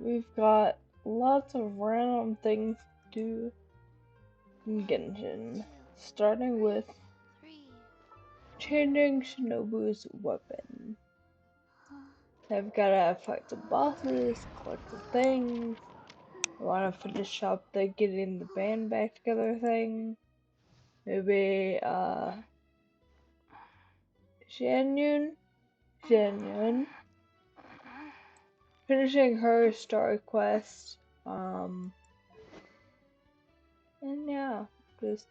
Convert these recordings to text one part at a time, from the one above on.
we've got lots of random things to do in Genshin, starting with changing Shinobu's weapon. I've gotta fight some bosses, collect the things. I wanna finish up the getting the band back together thing. Maybe, Xianyun? Finishing her story quest. And yeah, just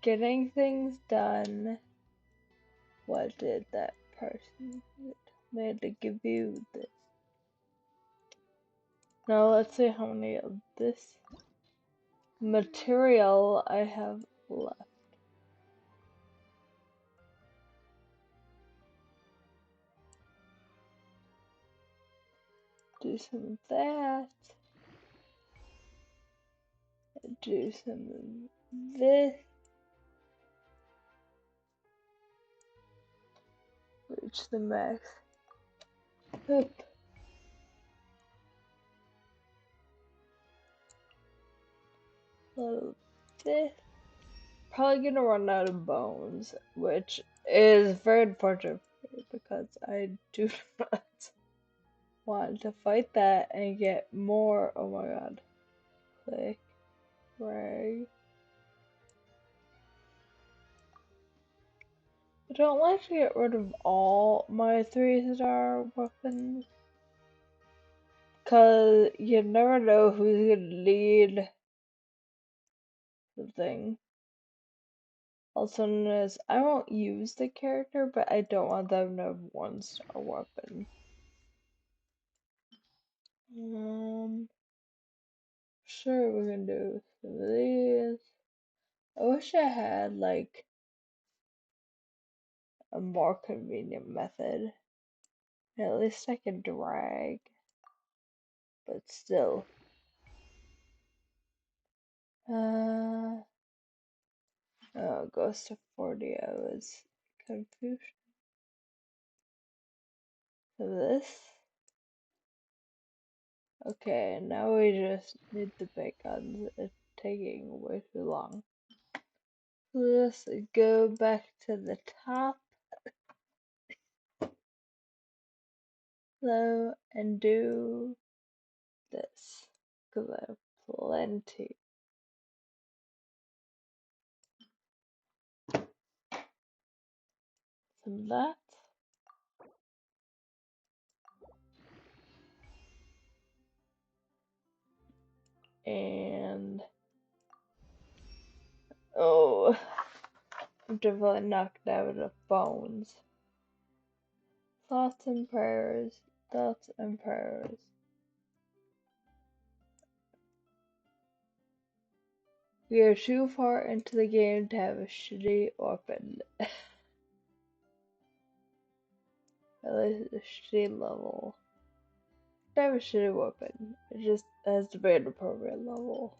getting things done. What did that person made to give you this? Now let's see how many of this material I have left. Do some of that. Do some of this. Reach the max. Oop. Load this. Probably gonna run out of bones, which is very unfortunate because I do not want to fight that and get more. Oh my god. Click. Right. I don't like to get rid of all my 3-star weapons. Cause you never know who's gonna need the thing. Also notice I won't use the character, but I don't want them to have 1-star weapon. Sure we can do some of these. I wish I had like a more convenient method. At least I can drag, but still. Oh, it goes to 40. I was confused. So this. Okay, now we just need the big guns. It's taking way too long. Let's go back to the top. Hello, and do this. Because I have plenty. Some of that. And oh, I'm definitely knocked out of bones. Thoughts and prayers, thoughts and prayers. We are too far into the game to have a shitty weapon. At least a shitty level. To have a shitty weapon. It just has to be an appropriate level.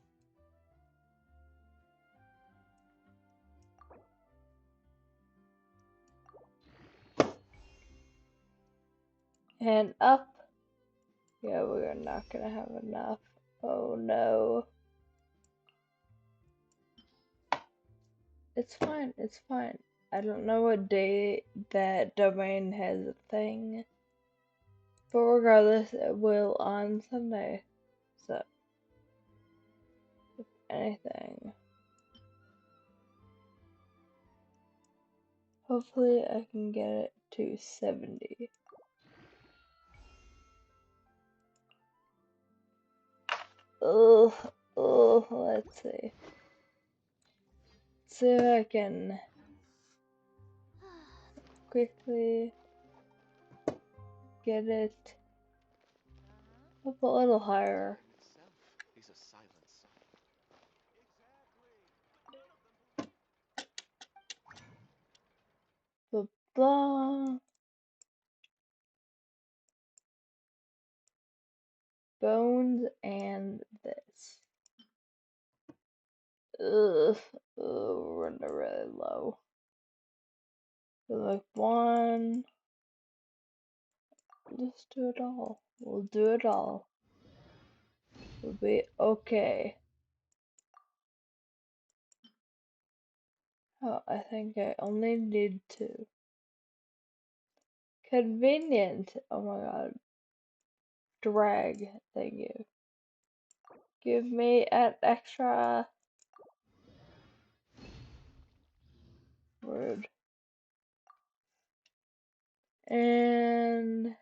And up. Yeah, we're not gonna have enough. Oh no. It's fine, it's fine. I don't know what day that domain has a thing. But regardless, it will on Sunday. So, if anything. Hopefully I can get it to 70. Oh, let's see. See if I can quickly get it up a little higher. Blah, blah. Bones and this. Ugh, we're really low. So like one. Just do it all. We'll do it all. We'll be okay. Oh, I think I only need two. Convenient. Oh my god. Drag. Thank you. Give me an extra. Rude. And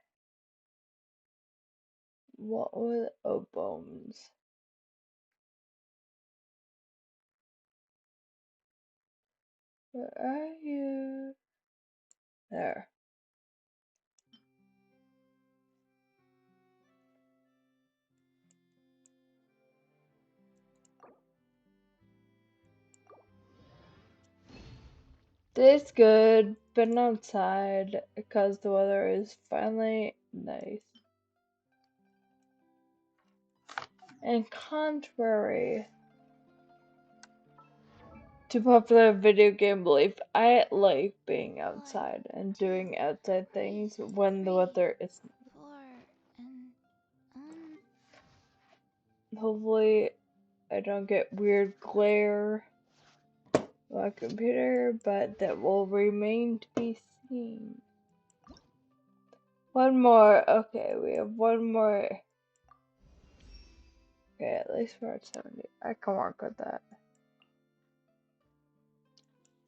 what was bones? Where are you? There. Day's good. Been outside because the weather is finally nice. And contrary to popular video game belief, I like being outside and doing outside things when the weather is. Hopefully, I don't get weird glare on my computer, but that will remain to be seen. One more. Okay, we have one more. Okay, at least we're at 70. I can work with that.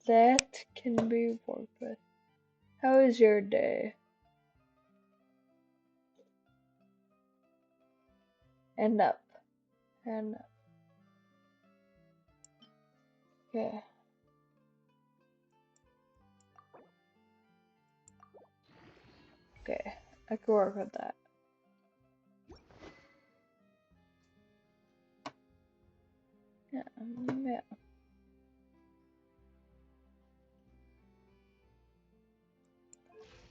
That can be worked with. How is your day? And up. And up. Okay. Okay. I can work with that. Yeah. Yeah.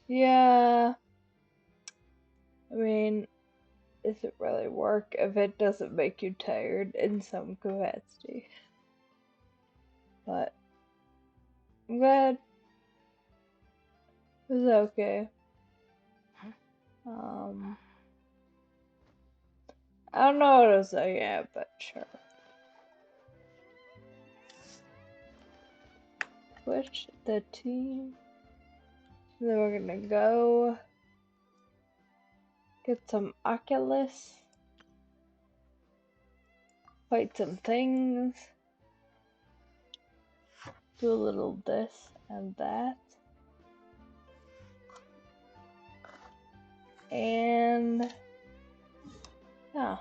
Yeah. I mean, does it really work if it doesn't make you tired in some capacity? But I'm glad it was okay. I don't know what to say yet, but sure. Switch the team. Then we're gonna go get some Oculus, fight some things, do a little this and that, and yeah.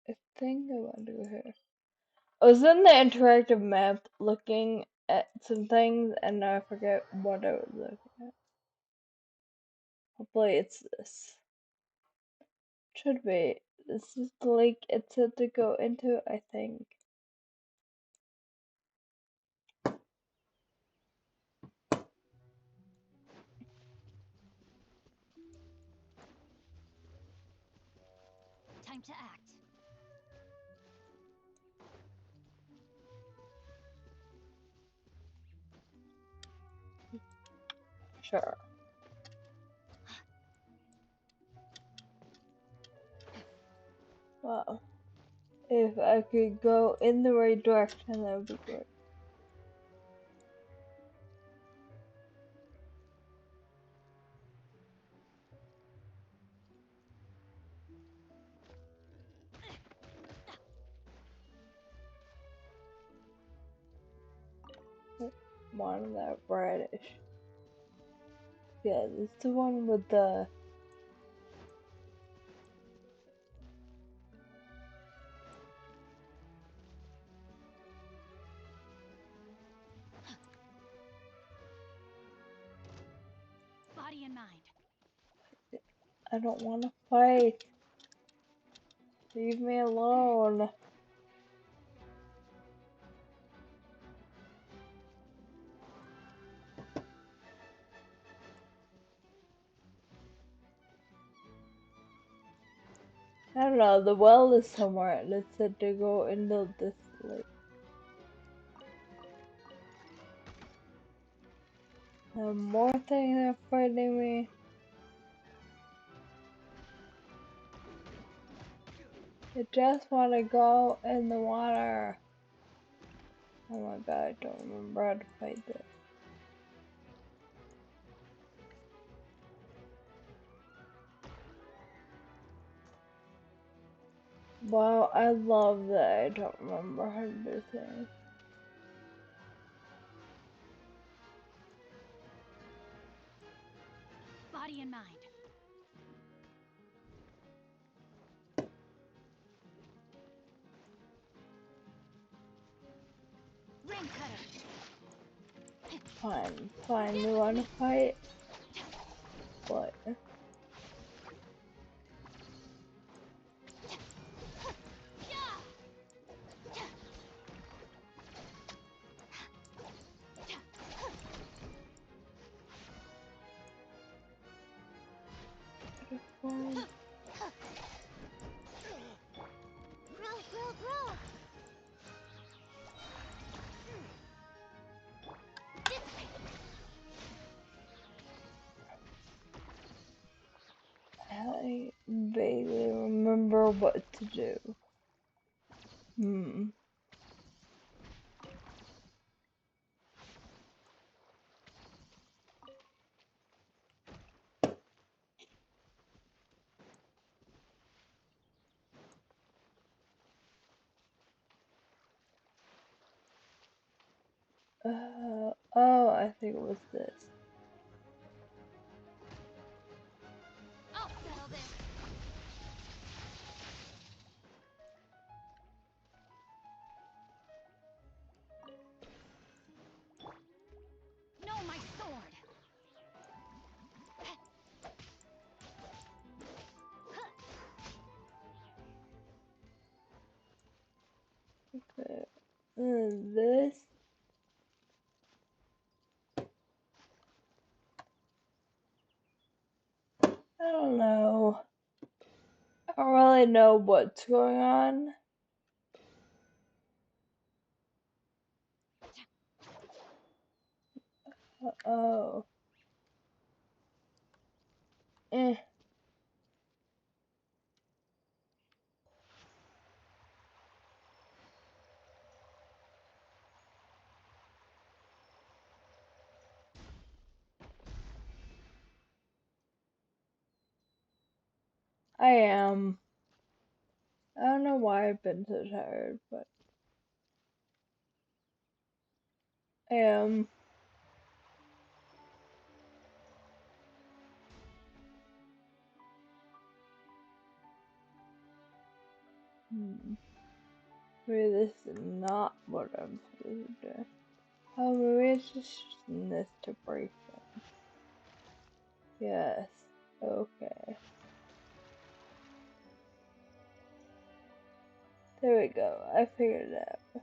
I think I want to go here. I was in the interactive map looking at some things and now I forget what I was looking at. Hopefully it's this. Should be. This is the lake it said to go into, I think. Time to act. Sure. Wow. If I could go in the right direction, that would be great. One of that reddish. Yeah, this is the one with the. Body and mind. I don't want to fight. Leave me alone. I don't know, the well is somewhere and it said to go into this lake. No more things are fighting me. I just want to go in the water. Oh my god, I don't remember how to fight this. Wow, I love that I don't remember how to do things. Body and mind. Ring cutter. Fine, fine, you wanna fight? What? Fine. Grow. I vaguely remember what to do. Hmm. Oh, I think it was this. I'll settle this. No, my sword. Okay. And this. I don't know. I don't really know what's going on. Oh. Eh. I am. I don't know why I've been so tired, but I am. Hmm. Maybe this is not what I'm supposed to do. Oh, maybe it's just using this to break them. Yes. Okay. There we go. I figured it out.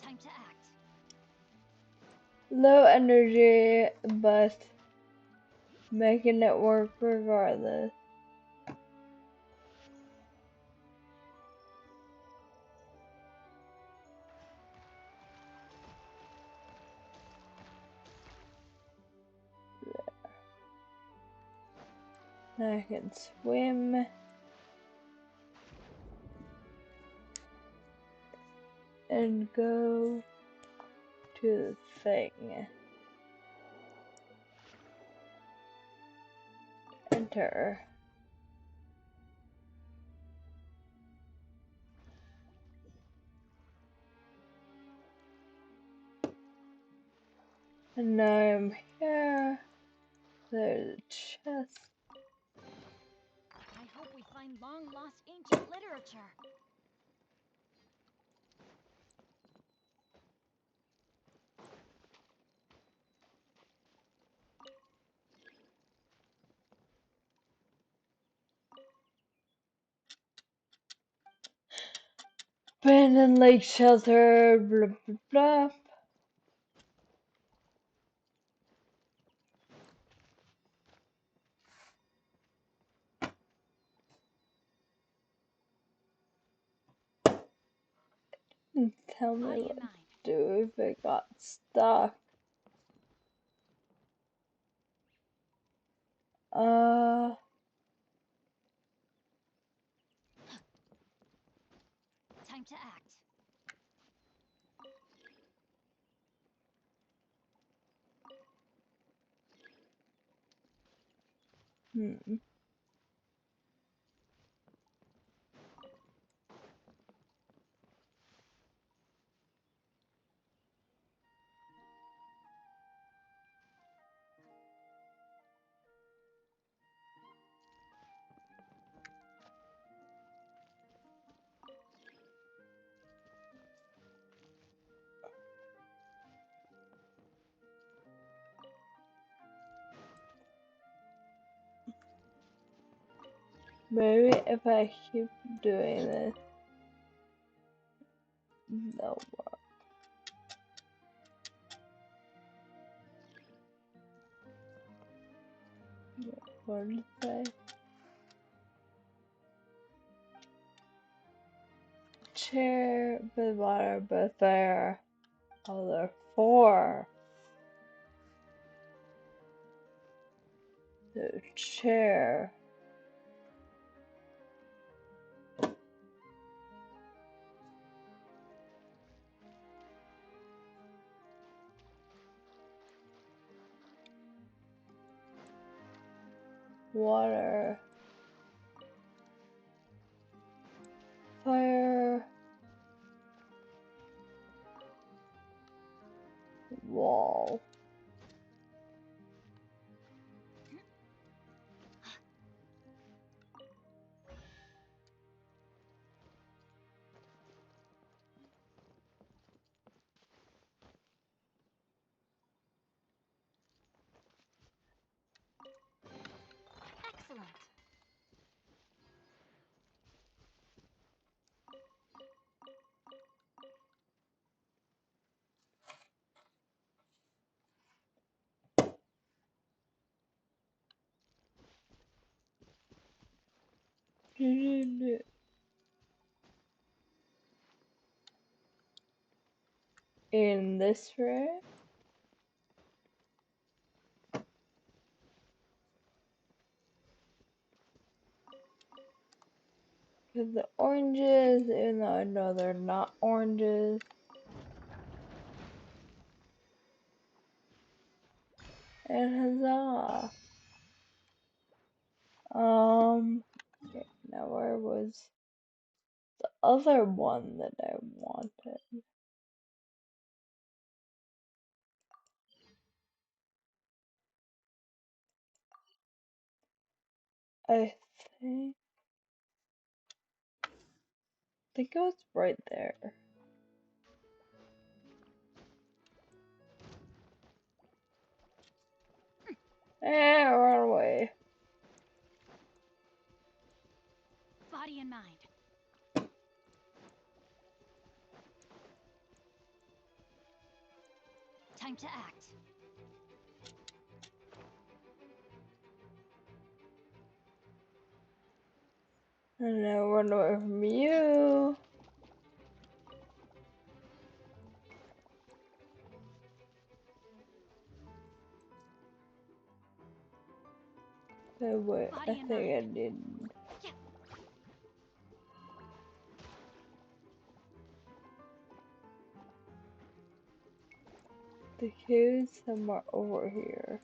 Time to act. Low energy, but making it work regardless. Now I can swim and go to the thing. Enter. And now I'm here. There's a chest. I hope we find long lost ancient literature. Abandoned lake shelter. Blah blah blah. tell me Body what and to mind. do if it got stuck. Uh, Time to act. hmm. Maybe if I keep doing this, they'll work. What did it say? Chair, with water, but there. Oh, there are four. The chair, water, fire, wall. Excellent. In this room, because the oranges, even though I know they're not oranges, and huzzah! Okay, now where was the other one that I wanted? I think, think it was right there. Run away. Body and mind. Time to act. And now run away from you. Oh, wait, I Body and think I mind. did. Yeah. The cave's somewhere over here.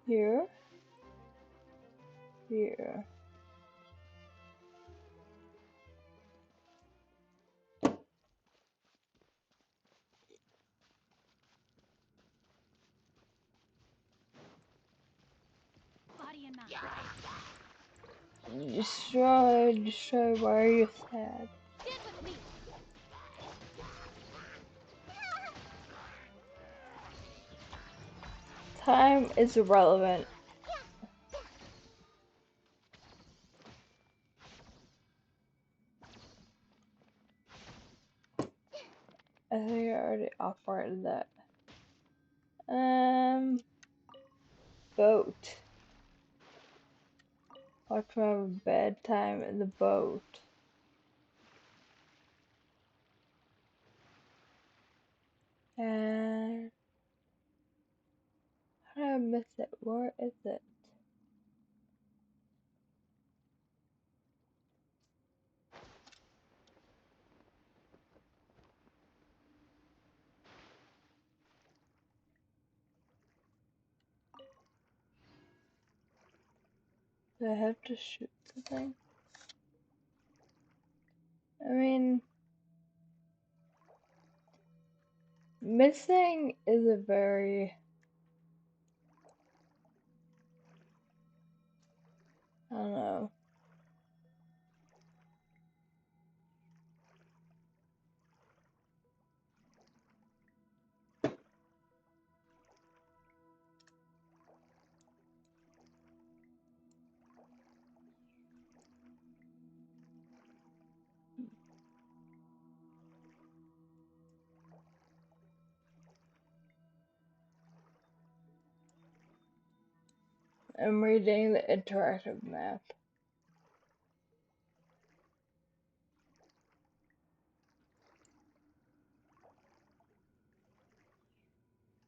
Here? Here. Body and mind. Destroy, why are you sad? Stand with me. Time is irrelevant. I think I already operated that. Boat. Watch me have a bad time in the boat. And how did I miss it? Where is it? Do I have to shoot something? I mean, missing is a very, I don't know. I'm reading the interactive map.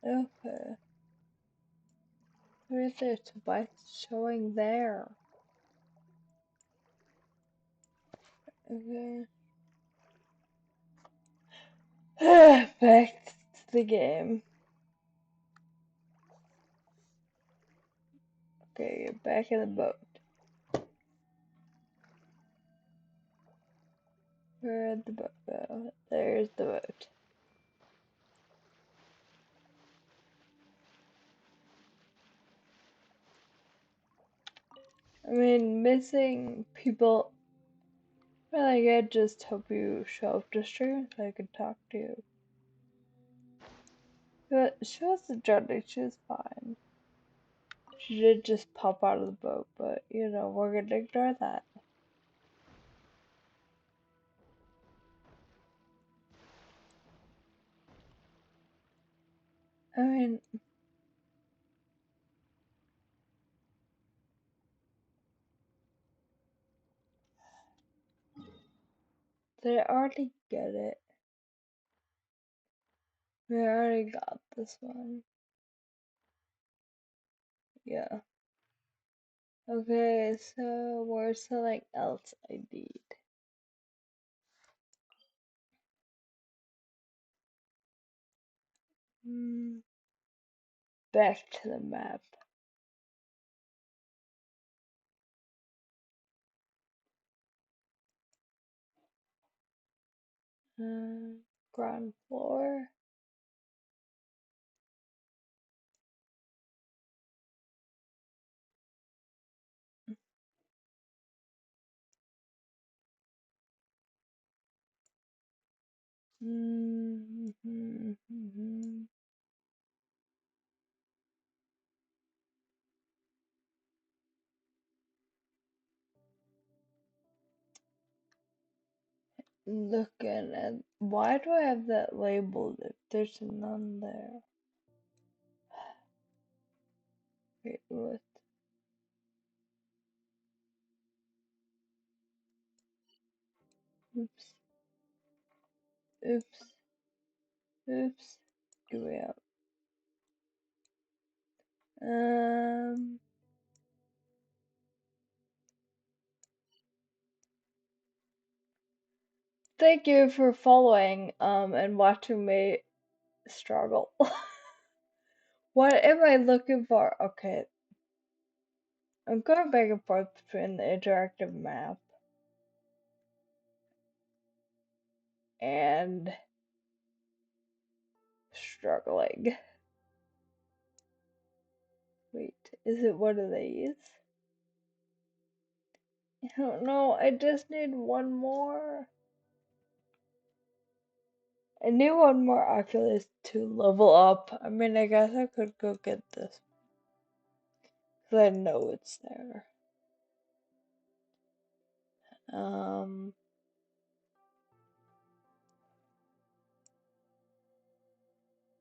Okay. Where is it? Why it's showing there? Okay. Back to the game. Okay, get back in the boat. Where'd the boat go? There's the boat. I mean, missing people. Well, I could just hope you show up to stream so I could talk to you. But she wasn't drowning, she was fine. She did just pop out of the boat, but you know, we're gonna ignore that. I mean, did I already get it? We already got this one. Yeah. Okay, so where's something else I need? Back to the map. Ground floor. Looking at why do I have that labeled if there's none there? Wait, what? Oops. Oops. Oops. Give me out. Um. Thank you for following and watching me struggle. What am I looking for? Okay, I'm going back and forth between the interactive map and struggling. Wait, is it one of these? I don't know, I just need one more. I need one more Oculus to level up. I mean, I guess I could go get this. Because I know it's there. Um,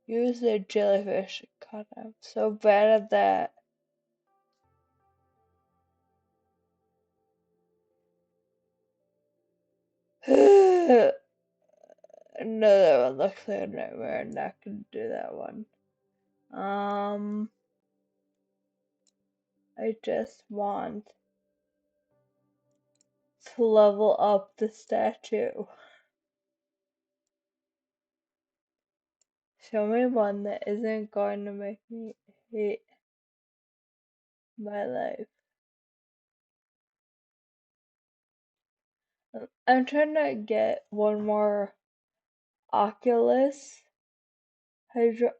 Use the jellyfish. God, I'm so bad at that. No, that one looks like a nightmare. I'm not gonna do that one. I just want to level up the statue. Show me one that isn't going to make me hate my life. I'm trying to get one more Oculus, Hydroculus.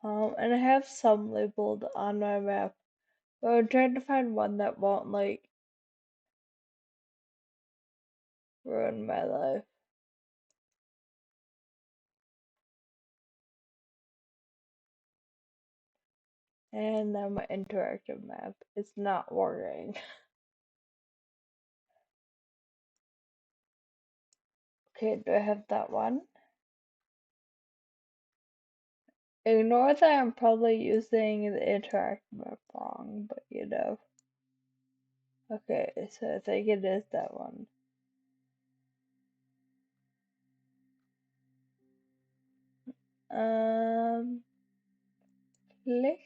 And I have some labeled on my map, but I'm trying to find one that won't like ruin my life. And now my interactive map is not working. Okay, do I have that one? Ignore that I'm probably using the interactive map wrong, but you know. Okay, so I think it is that one. Click.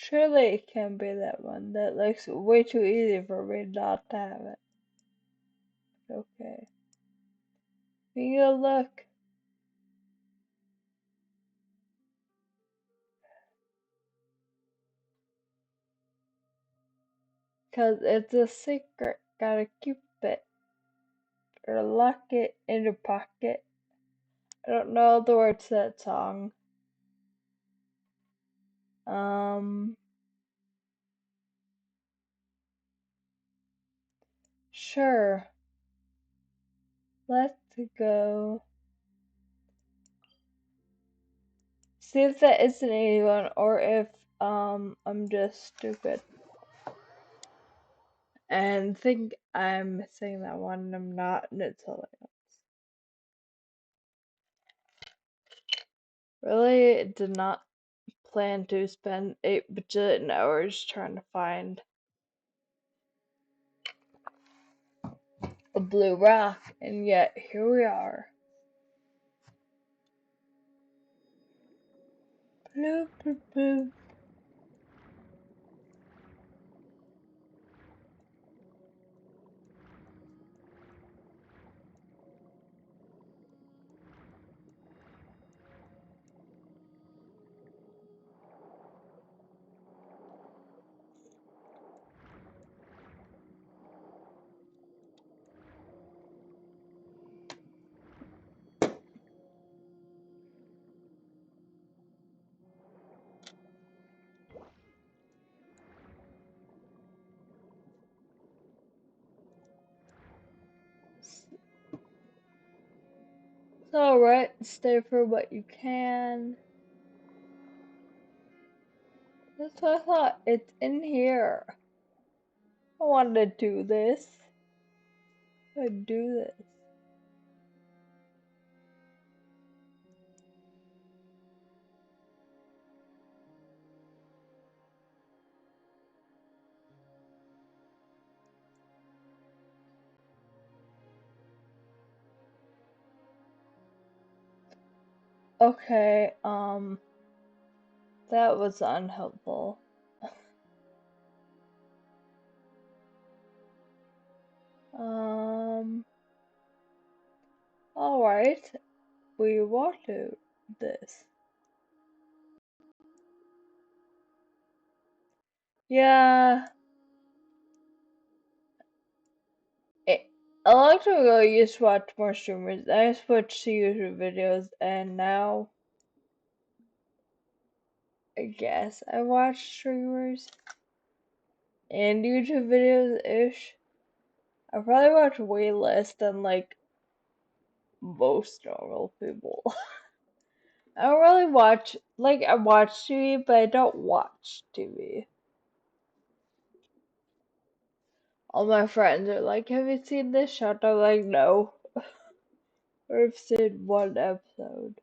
Surely it can be that one. That looks way too easy for me not to have it. Okay. We go look. Cause it's a secret. Gotta keep it. Or lock it in your pocket. I don't know the words to that song. Um, sure. Let's go. See if that is an easy one or if I'm just stupid and think I'm missing that one and I'm not and it's hilarious. Really did not plan to spend 8 bajillion hours trying to find a blue rock, and yet here we are. Blue, blue, blue. It's alright, stay for what you can. That's what I thought. It's in here. I wanted to do this. I do this. Okay, that was unhelpful. Um, alright, we will do this. Yeah, it, a long time ago I used to watch more streamers. I switched to YouTube videos, and now I guess I watch streamers and YouTube videos ish. I probably watch way less than like most normal people. I don't really watch, like, I watch TV, but I don't watch TV. All my friends are like, have you seen this show? And I'm like, no. Or I've seen one episode.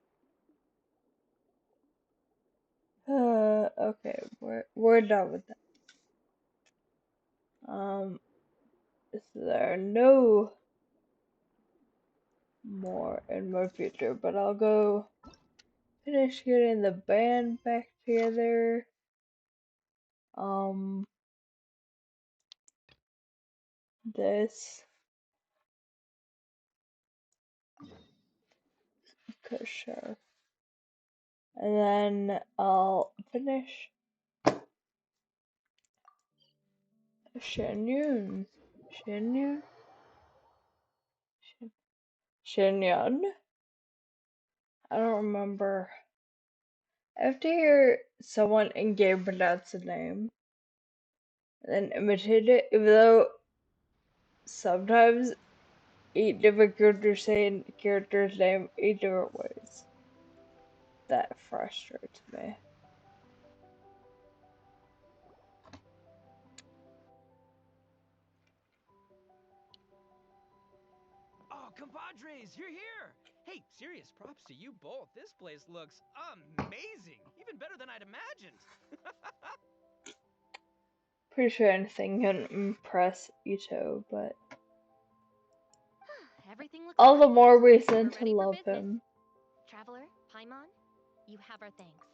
Okay, we're done with that. There are no more in my future, but I'll go finish getting the band back together. This, sure. And then I'll finish Shenyun. Shenyun? Shenyun? I don't remember. I have to hear someone in game pronounce the name and then imitate it, even though sometimes each different character saying character's name 8 different ways. That frustrates me. Oh, compadres, you're here! Hey, serious props to you both. This place looks amazing. Even better than I'd imagined. Pretty sure anything can impress Ito, but Everything looks all the perfect. more We're reason to ready for love business. him. Traveler, Paimon, you have our thanks.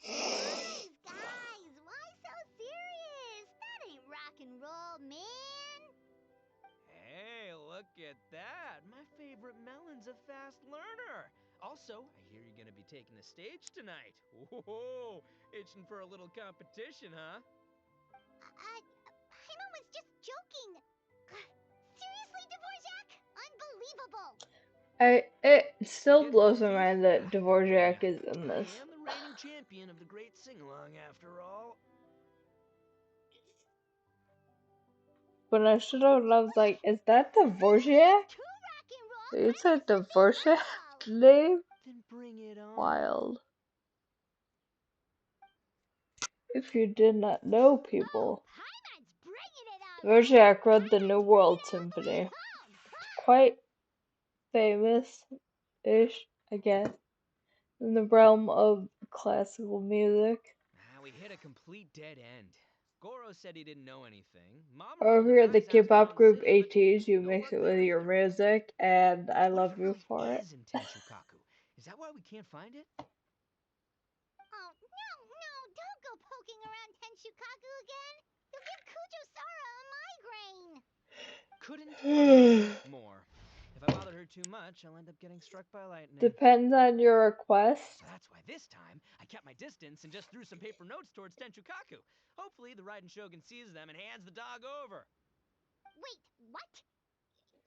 Guys, why so serious? That ain't rock and roll, man. Hey, look at that. My favorite melon's a fast learner. Also, I hear you're gonna be taking the stage tonight. Whoa, itching for a little competition, huh? Paimon was just joking. Seriously, Dvorak? Unbelievable. It still Getting blows my tipsy? mind that Why Dvorak not? is in I this. am the reigning champion of the great sing-along, after all. When I stood up and I was like, is that Dvorak? Too rock and roll. You Paimon said should be Dvorak humble. name? Then bring it on. Wild. If you did not know, Oh, people, Paimon's bringing it all right. Dvorak wrote the New Paimon's bringing World it up Symphony. home. Quite famous-ish, I guess, in the realm of classical music. We hit a complete dead end. Goro said he didn't know anything. Mamoru and the Over at the guys asked K-pop around the group city, but ATs, you no mix luck it with there your either. music, and I What if love it you really for it. is in Tenshukaku? Is that why we can't find it? Oh, no, don't go poking around Tenshukaku again. You'll give Kujo-Sara a migraine. Couldn't agree more. If I bothered her too much, I'll end up getting struck by lightning. Depends on your request. So that's why this time, I kept my distance and just threw some paper notes towards Tenshukaku. Hopefully, the Raiden Shogun sees them and hands the dog over. Wait, what?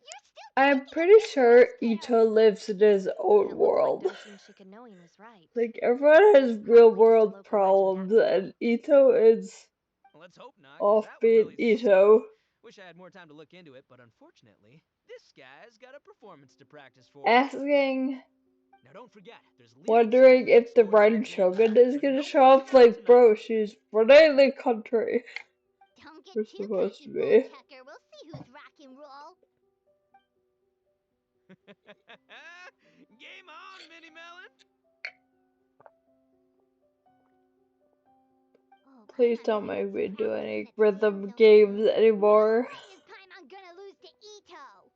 You're still I'm taking a pretty big sure risk Ito here. lives in his own It looks like world. Doshin Shikanoin was right. Like, everyone has It's real probably just a world localized problems, redaction. and Ito is Let's hope not, because off that would being really suck. Ito. Wish I had more time to look into it, but unfortunately, this guy's got a performance to practice for. Asking, Now don't forget, there's legal wondering team and if the sports Raiden psychology, Shogun is but gonna no show working up. out Like, tonight. bro, she's running the country. Don't get We're too supposed cocky, to bull be. chucker. We'll see who's rock and roll. Game on, Mini Melon! Oh, Please Paimon's don't gonna make lose to me do practice any in a rhythm Trio games soon. anymore. No way is Paimon gonna lose to Ito.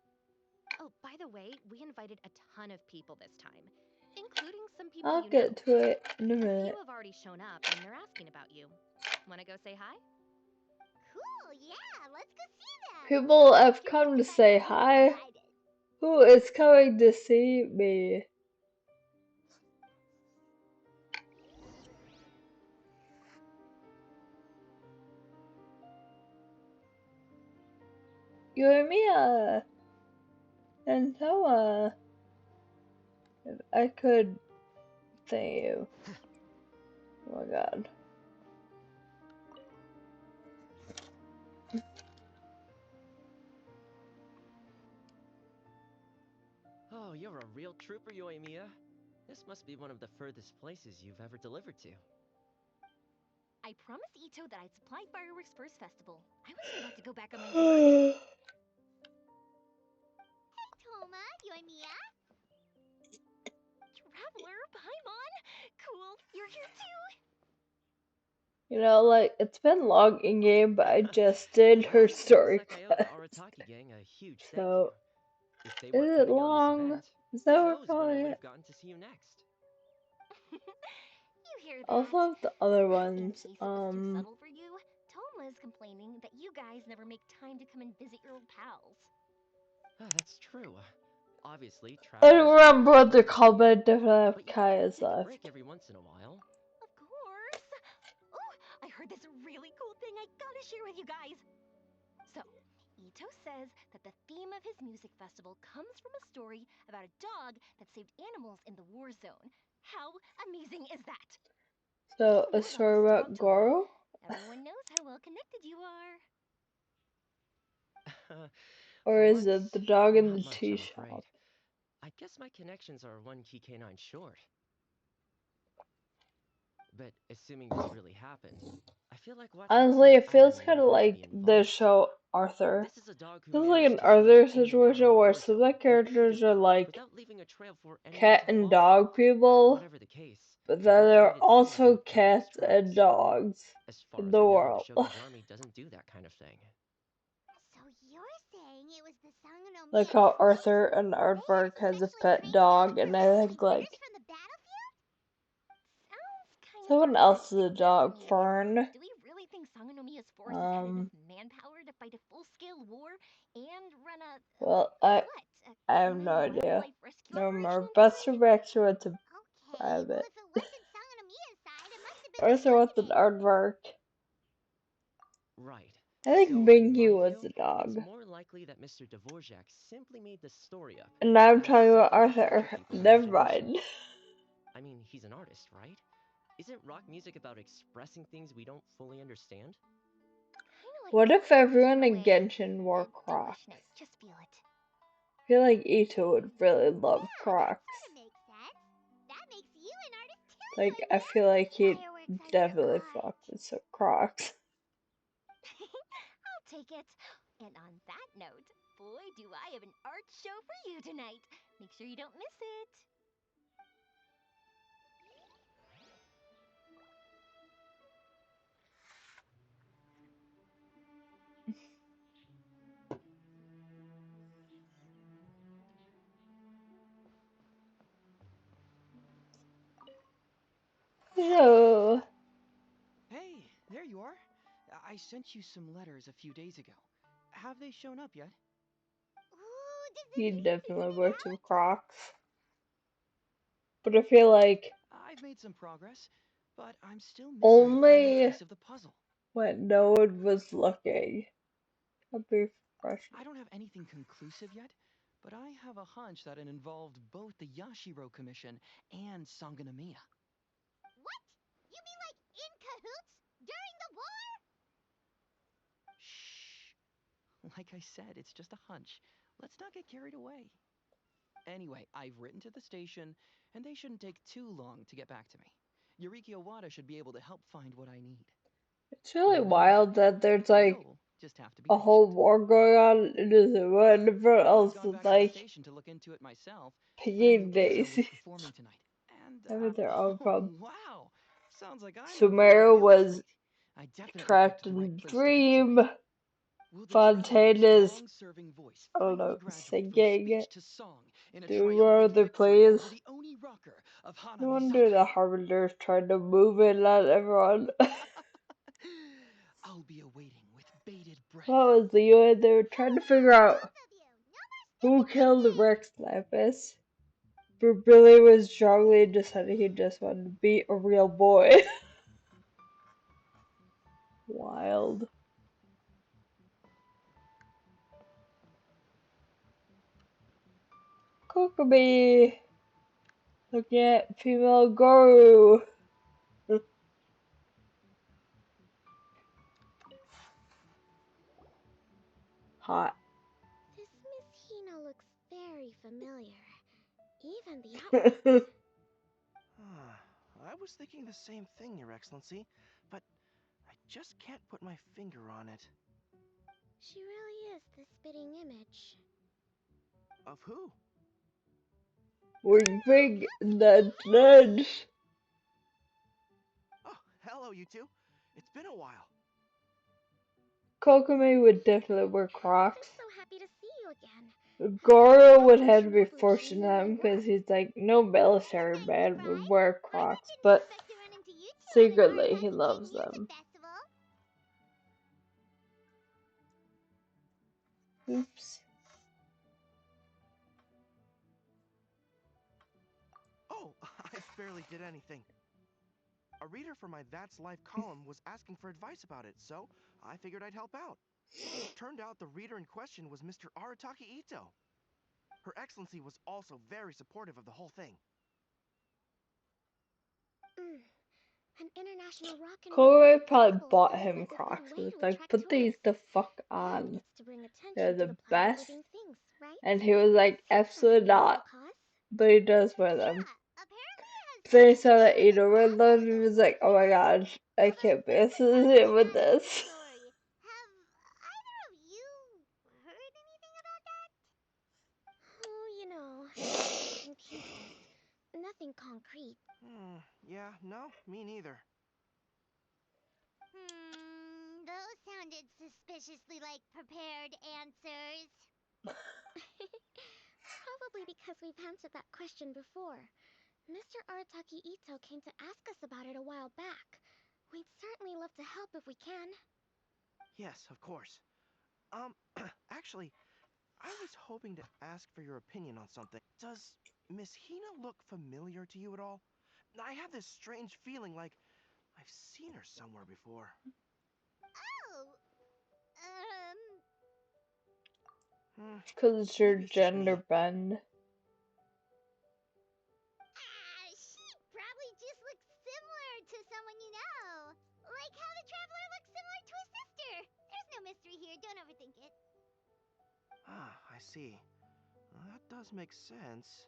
Oh, by the way, we invited a ton of people this time, including some people I'll you know. get to it in a A few minute. have already shown up and they're asking about you. Wanna go say hi? Cool, yeah, let's go see them. People I'm have curious come to to find say out who's the hi. brightest. Who is coming to see me? Yoimiya and Toa. If I could thank you. Oh my god. Oh, you're a real trooper, Yoimiya. This must be one of the furthest places you've ever delivered to. I promised Ito that I'd supply fireworks for his festival. I wasn't about to go back on my word. Hey, Toma, you and Mia? Traveler, Paimon! Cool, you're here too! You know, like, it's been long in game, but I just did her Well, looks story like I owe the quest. Arataki gang a huge thank you. So, If they is weren't it putting on this long? event, Is who that what we're knows when I calling would it? have gotten to see you next. You hear Also that? have the other In ones. case it was too subtle for you, Toma's complaining that you guys never make time to come and visit your old pals. Ah, that's true. Obviously, I travel is don't very remember what they're important to called, but you, I definitely have but you gotta Kaya's take a break left. every once in a while. Of course! Oh, I heard this really cool thing I gotta share with you guys! So, Ito says that the theme of his music festival comes from a story about a dog that saved animals in the war zone. How amazing is that? So, Tell a me more about story this about dog, Toma. Goro? Everyone knows how well connected you are. Or For is once, it the dog in not the much, tea I'm afraid. shop? I guess my connections are one key canine short. But assuming this really happened, I feel like watching Honestly, some it feels Iron would kind have of had to be like the involved. show Arthur. This is a dog who Feels like managed an to sneak Arthur in and out of situation the where war some of the zone completely, characters are like without leaving a trail for anyone cat to and follow. dog people, Whatever the case, but the then dog there are made it seem like also he pulled all the cats and strings. dogs As far in as the I know, the world. Shogun's army doesn't do that kind of thing. So you're saying it was the Like Sangonomiya how troops? Arthur and They had Aardvark has a specially pet trained dog, dogs to and I rescue think fighters like from the battlefield? Sounds kind of someone else is a far-fetched, if you ask dog, me. Fern. Do we really think Sangonomiya's forces had enough Um, manpower to fight a full-scale war and run well, what? A I have no human idea. wildlife rescue No operation more. in Buster charge? Baxter went to Okay, well private. if it wasn't Sangonomiya's side, it must have been the Arthur went to Shogunate. Aardvark. Right. I think So, in Binky my was view, the it's dog. more likely that Mr. Dvorak simply made this story up, And now I'm as talking about something to capture Arthur. people's Never imagination. mind. I mean, he's an artist, right? Isn't rock music about expressing things we don't fully understand? Kind of like What if poetry everyone in a in way. Genshin wore Crocs? Delishness, just feel it. I feel like Ito would really love Yeah, that sort Crocs. of makes sense. That makes you an artist too, you Like, and I Mia. feel like he'd Fireworks on your definitely fuck art. with some Crocs. I'll take it. And on that note, boy, do I have an art show for you tonight. Make sure you don't miss it. So, Hey, there you are. I sent you some letters a few days ago. Have they shown up yet? Ooh, does this he'd mean you definitely figured it wear some out? Crocs. But I feel like I've made some progress, but I'm still missing the final only piece of the puzzle. when no one was looking. I'd be I don't have anything conclusive yet, but I have a hunch that it involved both the Yashiro Commission and Sangonomiya. What? You mean like in cahoots? During the war? Shh. Like I said, it's just a hunch. Let's not get carried away. Anyway, I've written to the station, and they shouldn't take too long to get back to me. Yuriki Owada should be able to help find what I need. It's really Remember, wild that there's like you'll just have to be a whole patient. war going on and there's one everyone I could have else gone is back to the like station to look into it myself, but I knew picking Ito was daisies. performing tonight. And, Having their own oh, problem. wow! Sounds like I'm in for a Sumeru real was treat. I definitely picked trapped the right in place to be Dream. tonight. Will the Fontaine trailblazer's is, long-serving voice I don't finally know, graduate from singing. speech to song in a Do more triumphant other victory plays. over the Oni rocker of No Hanamizaka? wonder the Harbinger's trying to move in on everyone. I'll be awaiting with bated breath. What was the UN? They were trying to figure out Both of you. No who more killed stupid faces. Rex Lapis. But Billy was strongly decided he just wanted to be a real boy. Wild. Kokomi! Looking at female Guru. Hot. This Miss Hina looks very familiar. Even the outfit. I was thinking the same thing, Your Excellency, but I just can't put my finger on it. She really is the spitting image. Of who? Wing Oh, wing Kosuke, nudge nudge. Oh, hello, you two. It's been a while. Kokomi would definitely wear I'm Crocs. so happy to see you again. Goro would How is have to be Shinobu forcing treating you at them because work? he's like, no military Nice man would surprise. wear I Crocs, didn't but expect to run into you two at an secretly he Arataki Gang loves music them. festival. Oops. Oh, I barely did anything. A reader for my That's Life column was asking for advice about it, so I figured I'd help out. Turned out the reader in question was Mr. Arataki Ito. Her Excellency was also very supportive of the whole thing. An international rock and roll Kobe music probably festival bought sounds him like a good Crocs. way It was to like, attract put these tourists. the fuck And on. it's to bring They're attention to the the planet best. living things, right? And he was like, Seems like a absolutely not. noble cause. But he does wear them. Yeah, apparently it has Then he something to saw do that with the Ito wear past them of and he those was like, oh my people. gosh, I Although, can't be since we're talking associated with about his this. story, have either of you heard anything about that? Oh, just bits and pieces. Nothing concrete. Yeah, no, me neither. Those sounded suspiciously like prepared answers. Probably because we've answered that question before. Mr. Arataki Ito came to ask us about it a while back. We'd certainly love to help if we can. Yes, of course. Actually, I was hoping to ask for your opinion on something. Does Miss Hina look familiar to you at all? I have this strange feeling like I've seen her somewhere before. Oh, Because it's your Maybe it's just gender me. bend. she probably just looks similar to someone you know. Like how the Traveler looks similar to his sister. There's no mystery here, don't overthink it. Ah, I see. Well, that does make sense.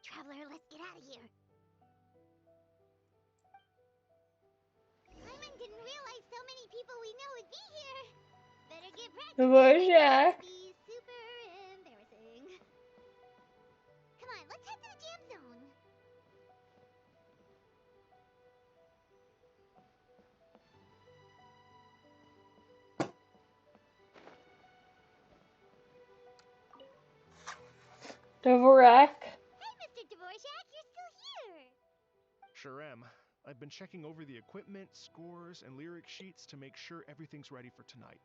Traveler, let's get out of here. Paimon didn't realize so many people we know would be here. Better get practicing. Dvorak. To be super embarrassing. Come on, let's head to the jam zone. Dvorak. Hey, Mr. Dvorak, you're still here. Sure am. I've been checking over the equipment, scores, and lyric sheets to make sure everything's ready for tonight.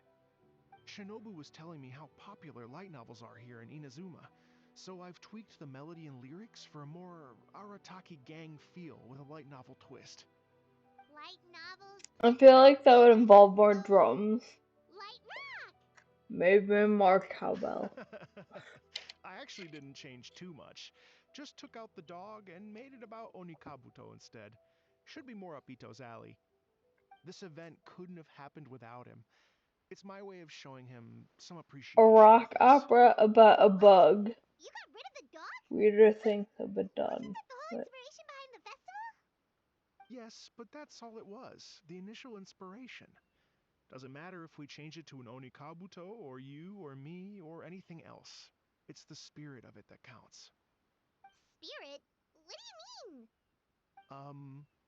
Shinobu was telling me how popular light novels are here in Inazuma, so I've tweaked the melody and lyrics for a more Arataki gang feel with a light novel twist. Light novels I twist feel with like that would lyrics? involve more So, drums. light rock. Maybe more cowbell. I actually didn't change too much. Just took out the dog and made it about Onikabuto instead. Should be more up Ito's alley. This event couldn't have happened without him. It's my way of showing him some A appreciation, I rock guess. opera about a What? bug. You got rid of the dog? Weirder things have been Wasn't done. that the whole But inspiration behind the festival? Yes, but that's all it was, the initial inspiration. Doesn't matter if we change it to an Onikabuto, or you, or me, or anything else. It's the spirit of it that counts. Spirit? What do you mean?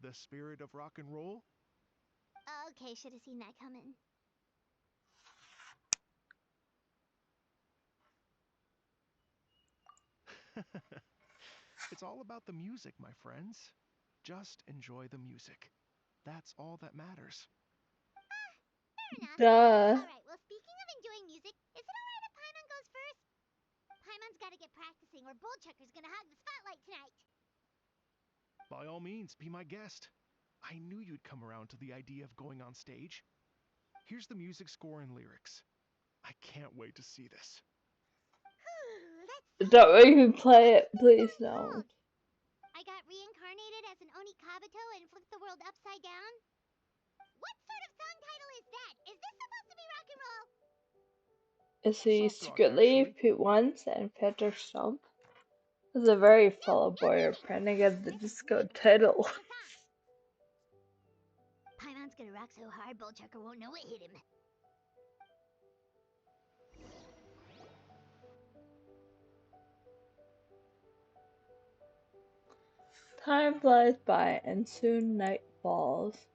The spirit of rock and roll? Okay, should have seen that coming. It's all about the music, my friends. Just enjoy the music. That's all that matters. Fair enough. duh. Alright, well, speaking of enjoying music, is it alright if Paimon goes first? Paimon's gotta get practicing, or Bullchucker's gonna hog the spotlight tonight. By all means, be my guest. I knew you'd come around to the idea of going on stage. Here's the music score and lyrics. I can't wait to see this. Let's see. Don't make me play it, What's this please song no. called? I got reincarnated as an Onikabuto and flipped the world upside down? What sort of song title is that? Is this supposed to be rock and roll? Is he Soft rock, secretly actually. Pete once and Peter Stump? It's a very Fall Out Boy printing of the disco title. Paimon's gonna rock so hard, Bullchucker won't know it hit him. Time flies by and soon night falls.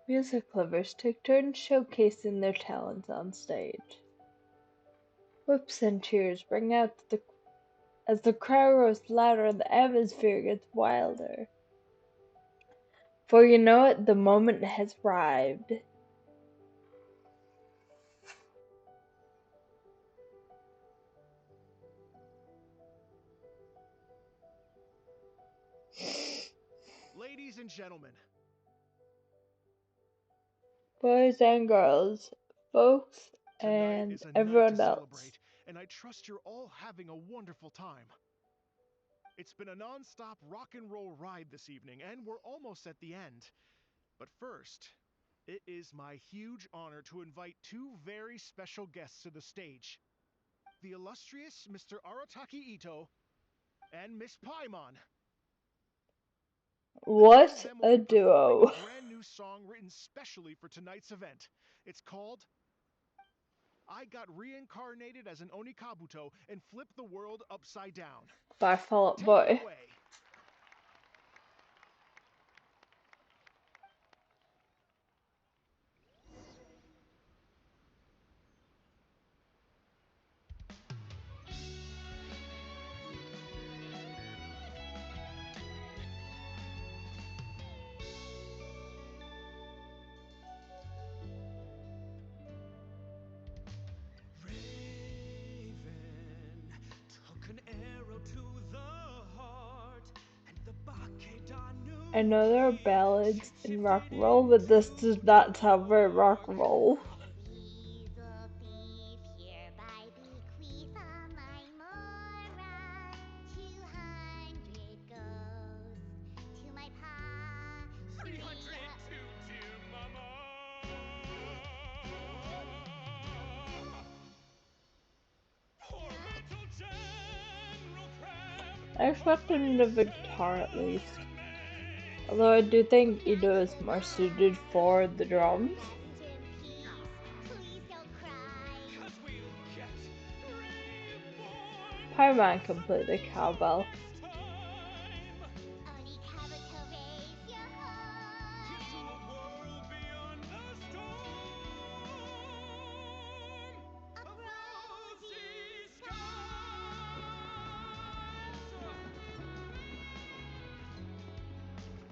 Music lovers take turns showcasing their talents on stage. Whoops and cheers ring out as the crowd grows louder and the atmosphere gets wilder. For you know it, the moment has arrived. Ladies and gentlemen, Boys and girls, folks, tonight and is a night to everyone else. celebrate, and I trust you're all having a wonderful time. It's been a non-stop rock and roll ride this evening, and we're almost at the end. But first, it is my huge honor to invite two very special guests to the stage. The illustrious Mr. Arataki Ito and Miss Paimon. The two of What them will a be performing duo. a brand new song written specially for tonight's event. It's called I Got Reincarnated as an Onikabuto and Flipped the World Upside Down. By Fall Out Take it Boy. away. Raven took an arrow to the heart, and the I know there are ballads in rock and roll, but this does not sound very rock and roll. Weasel thief, hereby bequeath all my mora. 200 goes to my pa. 300 to dear mama. Poor little General Crab. I expected him to guitar at least. Although I do think Ito is more suited for the drums. Rest in peace, please don't cry. 'Cause we'll get reborn Paimon can play the cowbell. next time. Onikabuto, raise your horn. Into a world beyond the storm. Up Of rosy rosy skies.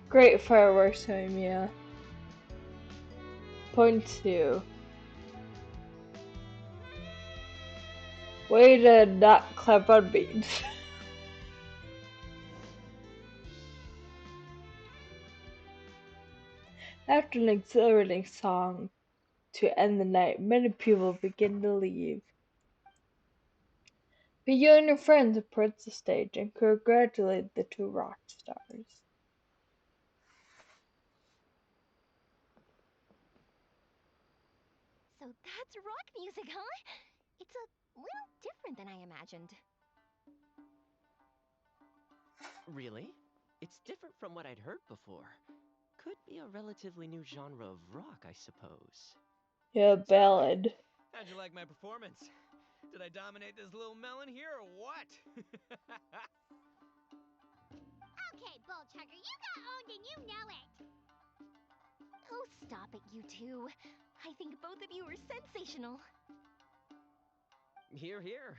Great fireworks, Mia. Point 2. Way to not clap on beats. After an exhilarating song to end the night, many people begin to leave. But you and your friends approach the stage and congratulate the two rock stars. So that's rock music, huh? It's a little different than I imagined. Really? It's different from what I'd heard before. Could be a relatively new genre of rock, I suppose. Yeah, So, ballad. how'd you like my performance? Did I dominate this little melon here or what? Okay, Bullchucker, you got owned and you know it. Oh, stop it, you two. I think both of you are sensational. Here, here.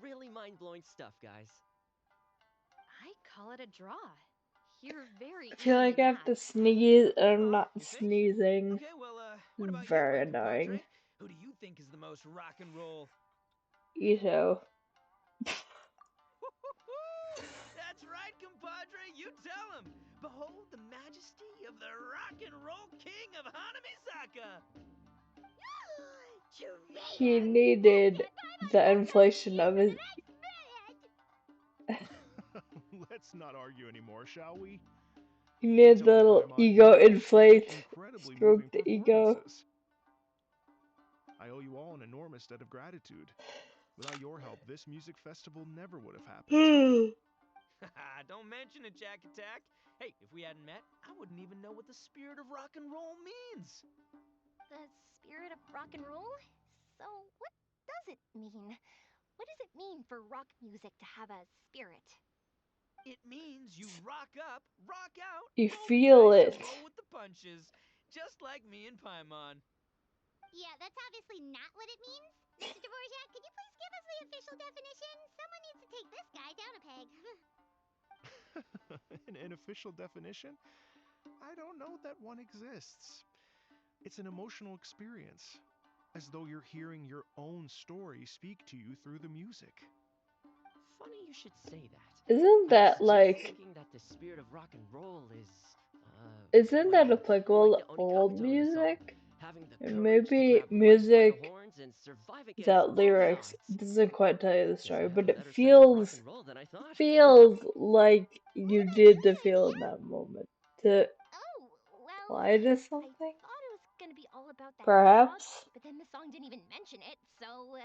Really mind-blowing stuff, guys. I call it a draw. You're very I feel like I have to sneeze and I'm not You think? sneezing. Okay, well, what about you, Very my annoying. compadre? Who do you think is the most rock and roll? Ito. That's right, compadre. You tell him. Behold the majesty of the rock and roll king of Hanamisaka. He needed the inflation of his. Let's not argue anymore, shall we? He needed Ito the and little Paimon, ego you both gave inflate. incredibly Stroke moving the ego. performances. I owe you all an enormous debt of gratitude. Without your help, this music festival never would have happened. Hmm. Don't mention it, Jack Attack. Hey, if we hadn't met, I wouldn't even know what the spirit of rock and roll means. The spirit of rock and roll? So, what does it mean? What does it mean for rock music to have a spirit? It means you rock up, rock out, You roll the feel dice, and it. roll with the punches. Just like me and Paimon. Yeah, that's obviously not what it means. Mr. Dvorak, could you please give us the official definition? Someone needs to take this guy down a peg. An official definition? I don't know that one exists. It's an emotional experience, as though you're hearing your own story speak to you through the music. Funny you should say that. Isn't I was that just like, thinking that the spirit of rock and roll is, isn't that well, applicable like to the old Onikagito in the song. music? Having the And courage to maybe grab life by the music horns and survive against without all the lyrics odds. doesn't quite tell you the Guess I story, have a but it better sense of rock feels and roll than I thought. feels like What you about did to another feel idea? in that moment to Oh, well, apply to I something, thought it was gonna be all about that dog, perhaps. but then the song didn't even mention it, so,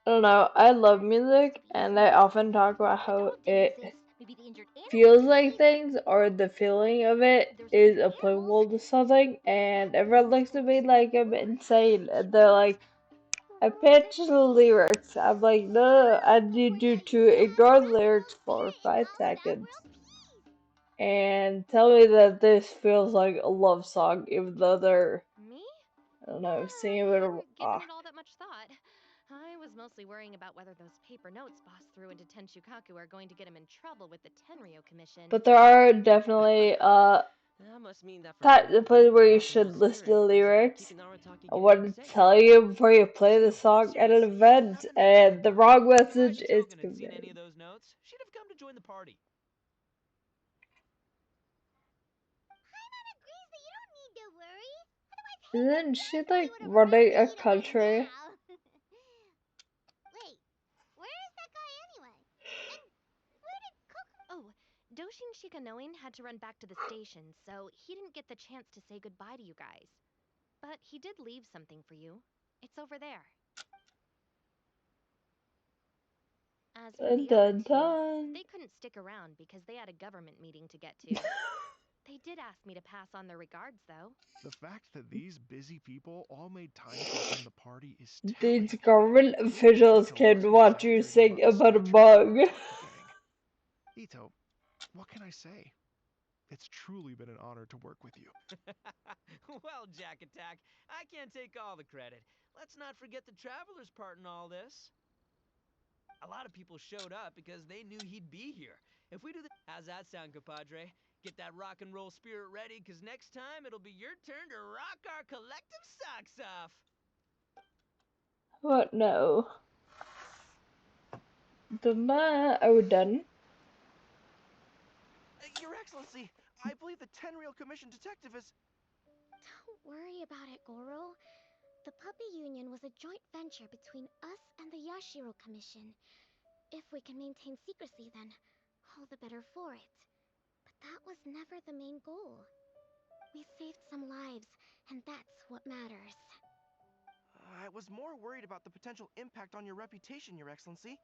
I don't know. I maybe love there's supposed to music, be and I something often different talk about about what the how dog it feels. Maybe the injured animal feels feels like either. things, or the feeling of it There's is injured animals. applicable to something, and everyone looks at me like I'm insane, and they're Humans. like, I Robotic. pitch the lyrics. I'm like, no, I need you Dvorak, to you have ignore the the rock and roll lyrics for spirit and 5 call it out seconds world peace. and tell me that this feels like a love song, even though they're, Me? I don't know, I singing a bit of hadn't given rock. it all that much thought. I was mostly worrying about whether those paper notes Boss threw into Tenshukaku are going to get him in trouble with the Tenryo Commission. But there are definitely That must mean that for the Konoha, place the where you rock and roll should listen to spirit the was about lyrics. keeping Arataki I gang want to safe. tell you before you play the song at an Seriously, event, nothing to worry and the about. wrong If message Elijah is Togan had seen any conveyed. of those notes, she'd have come to join the party. Paimon agrees that you don't need to worry. Otherwise, he Isn't she himself probably like would have running arrested a Ito by country? now. Wait, where is that guy anyway? And where did Coco... Oh, Doshin Shikanoin had to run back to the station, so he didn't get the chance to say goodbye to you guys. But he did leave something for you. It's over there. As for Dun the other dun two, dun. they couldn't stick around because they had a government meeting to get to. They did ask me to pass on their regards, though. The fact that these busy people all made time to attend the party is These telling. government Clearly, officials Ito can wasn't watch you exaggerating sing about the about a stature of the bug. Arataki gang. Ito, what can I say? It's truly been an honor to work with you. Well, Jack Attack, I can't take all the credit. Let's not forget the traveler's part in all this. A lot of people showed up because they knew he'd be here. If we do the... How's that sound, compadre? Get that rock and roll spirit ready, because next time it'll be your turn to rock our collective socks off. What? No. Are we done? Your Excellency, I believe the Tenryou Commission detective is... Don't worry about it, Goro. The Puppy Union was a joint venture between us and the Yashiro Commission. If we can maintain secrecy, then all the better for it. But that was never the main goal. We saved some lives, and that's what matters. I was more worried about the potential impact on your reputation, Your Excellency.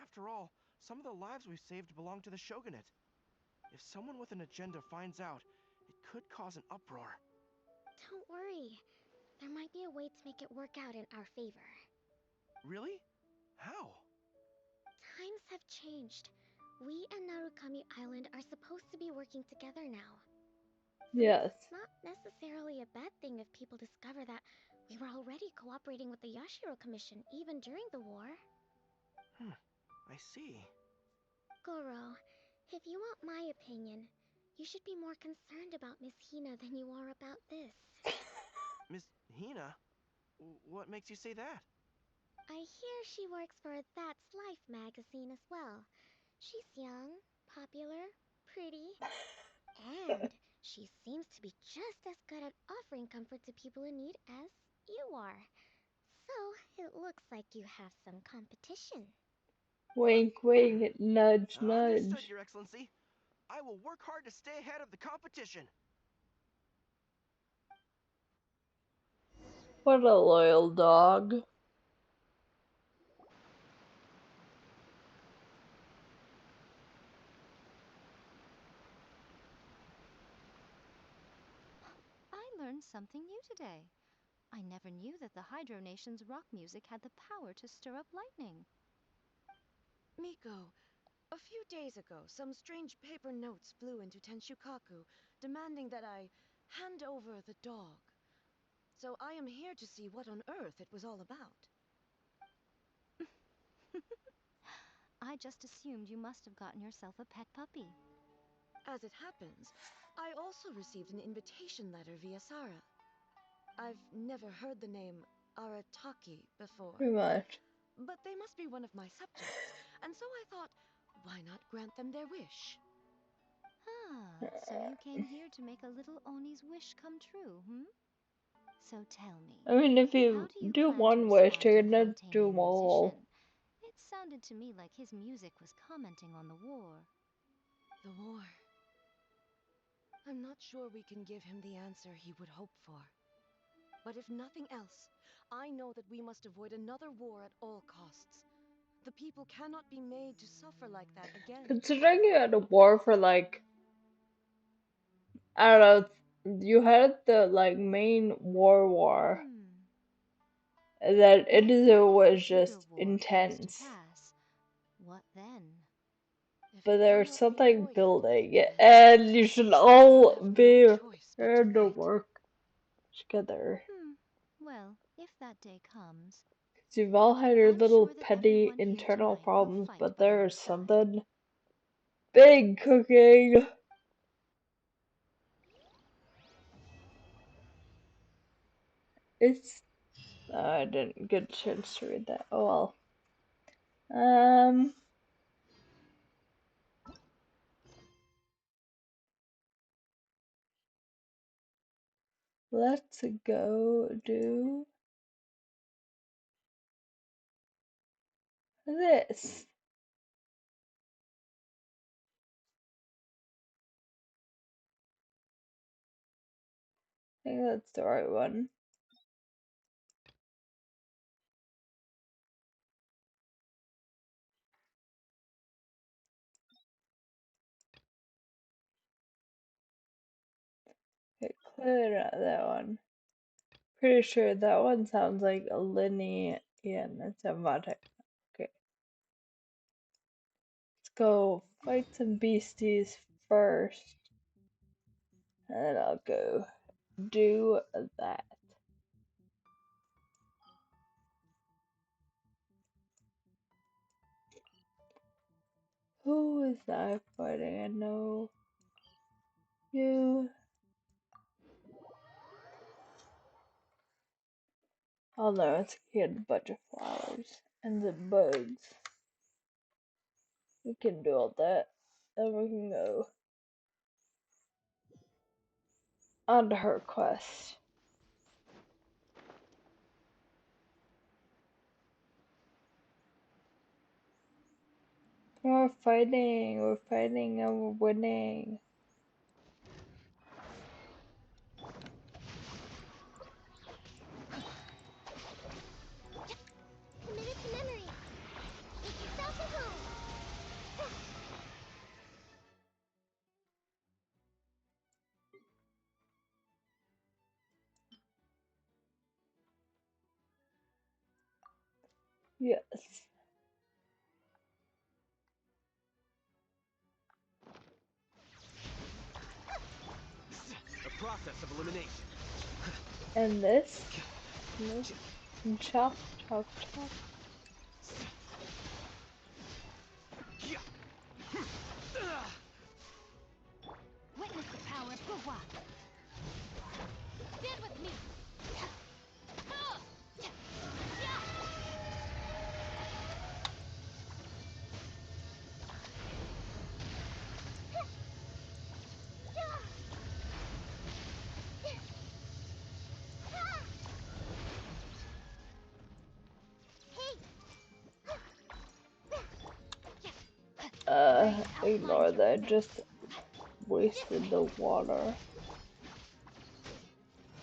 After all, some of the lives we've saved belong to the Shogunate. If someone with an agenda finds out, it could cause an uproar. Don't worry. There might be a way to make it work out in our favor. Really? How? Times have changed. We and Narukami Island are supposed to be working together now. So Yes. it's not necessarily a bad thing if people discover that we were already cooperating with the Yashiro Commission even during the war. I see. Goro, if you want my opinion, you should be more concerned about Miss Hina than you are about this. Miss Hina? What makes you say that? I hear she works for That's Life magazine as well. She's young, popular, pretty, and she seems to be just as good at offering comfort to people in need as you are. So, it looks like you have some competition. Wink, wink, nudge, Understood, nudge. Your Excellency. I will work hard to stay ahead of the competition. What a loyal dog. learned something new today. I never knew that the Hydro Nation's rock music had the power to stir up lightning. Miko, a few days ago, some strange paper notes flew into Tenshukaku, demanding that I hand over the dog. So I am here to see what on earth it was all about. I just assumed you must have gotten yourself a pet puppy. As it happens, I also received an invitation letter via Sara. I've never heard the name Arataki before, Pretty much. but they must be one of my subjects, and so I thought, why not grant them their wish? Ah, so you came here to make a little Oni's wish come true, hmm? So tell me, I mean, if how you do you do plan to one wish, respond to you're the gonna do Fontaine them all. musician? It sounded to me like his music was commenting on the war. The war. I'm not sure we can give him the answer he would hope for. But if nothing else, I know that we must avoid another war at all costs. The people cannot be made to suffer like that again. Considering you had a war for like, I don't know, you had the like main war, and then What if it a was bigger just war comes to intense. pass? What then? If But it there's cannot be something avoided, building, then and you should all we'll have be no choice but to prepared to fight. work together. Well, if that day comes, 'Cause you've all had your I'm little sure that petty everyone here internal tonight will problems, fight but by your there's side. something big cooking. It's I didn't get a chance to read that. Oh well. Let's go do this. I think that's the right one. Okay, clearly not that one. Pretty sure that one sounds like a linear. Yeah, that's a mod. Okay. Let's go fight some beasties first. And then I'll go do that. Who is I fighting? I know you. Oh no, it's he had a bunch of flowers and the bugs. We can do all that. Then we can go on to her quest. We're fighting, and we're winning. Commit it to memory. Take yourself home. Yes. A process of elimination. And this. Nope. And chop, chop, chop. Witness the power of Guhua. Stand with me. Ignore that. Just wasted the water.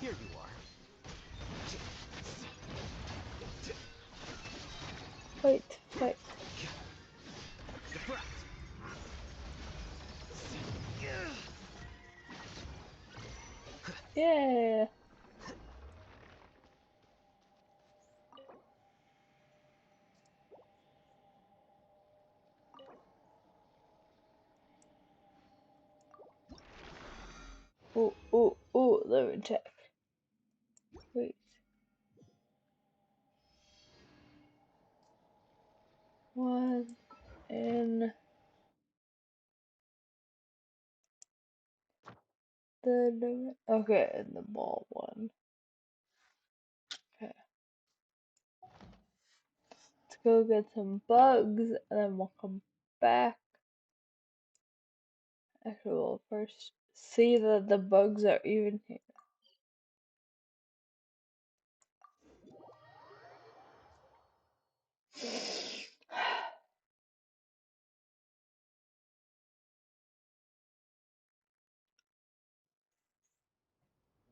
Here you are. Fight, fight. Deflect. Yeah. let me check. Wait. One in okay, in the ball one. Okay. Let's go get some bugs and then we'll come back. Actually, we'll first see that the bugs are even here.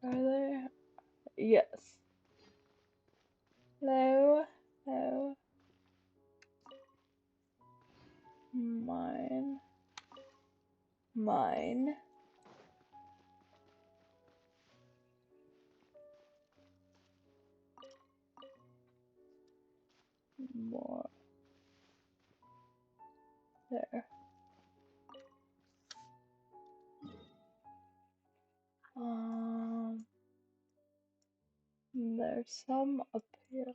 Are there? Yes. Hello? Hello? Mine. Mine. More. There. There's some up here.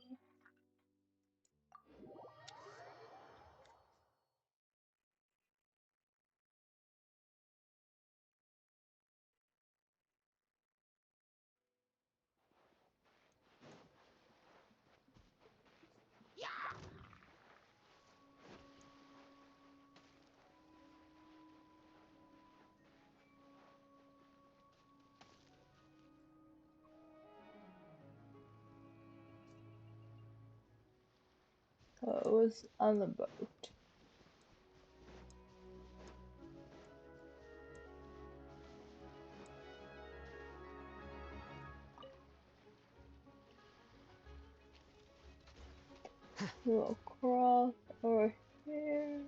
Oh, it was on the boat. We'll cross over here.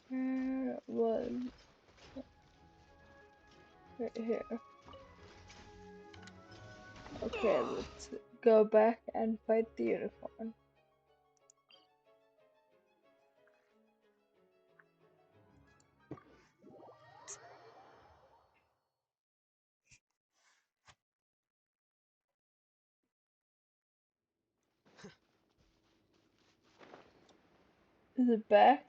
Where was right here? Okay, let's go back and fight the unicorn. Is it back?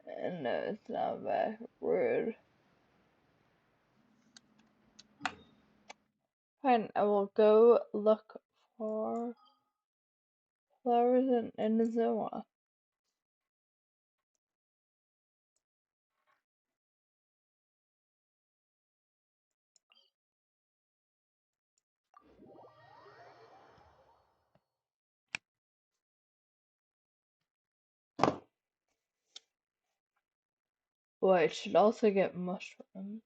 No, it's not back. Rude. Fine, I will go look for flowers in Inazuma. Boy, I should also get mushrooms.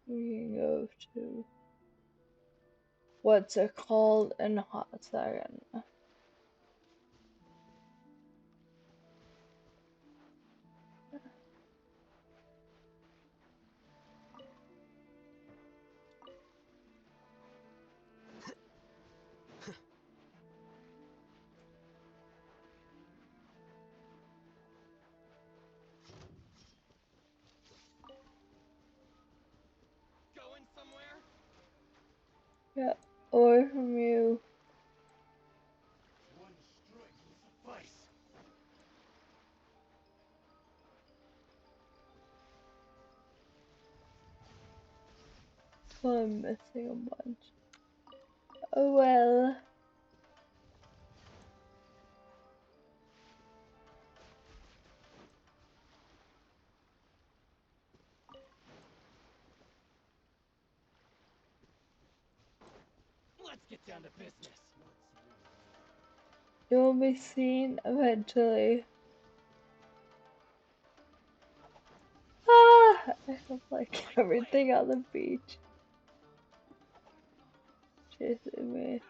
We can go to what's it called in a hot second. Going somewhere? Yeah, away from you. One strike will suffice. So I'm missing a bunch. Oh well. Let's get down to business. You'll be seen eventually. Ah! I have like everything on the beach chasing me.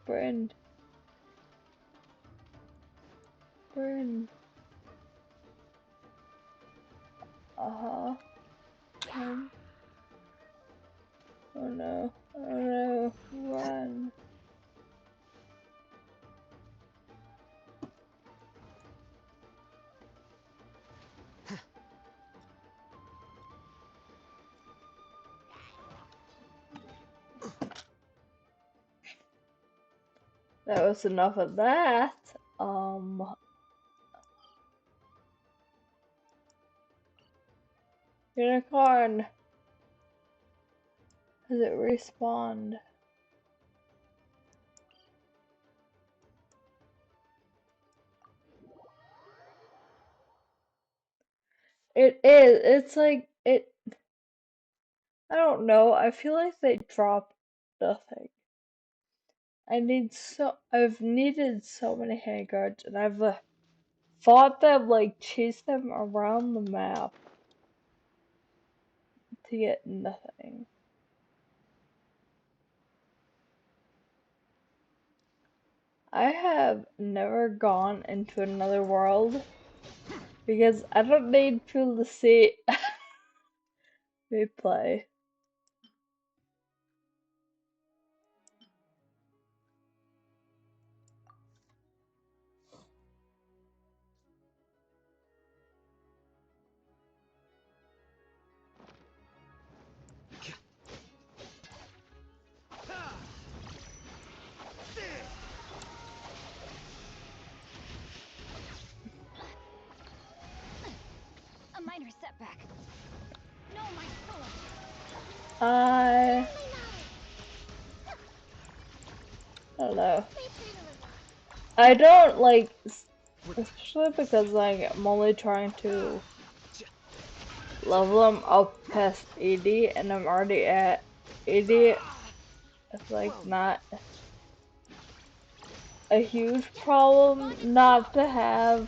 Bryn. Bryn. Uh-huh. Oh no. Oh no. Run. That was enough of that. Unicorn. Does it respawn? It is. It's like it. I don't know. I feel like they dropped nothing. I've needed so many handguards, and I've fought them, like chase them around the map to get nothing. I have never gone into another world because I don't need people to see me play. A minor setback. No, my sword. I don't know. I don't like, especially because like I'm only trying to level them up past 80, and I'm already at 80. It's like not a huge problem not to have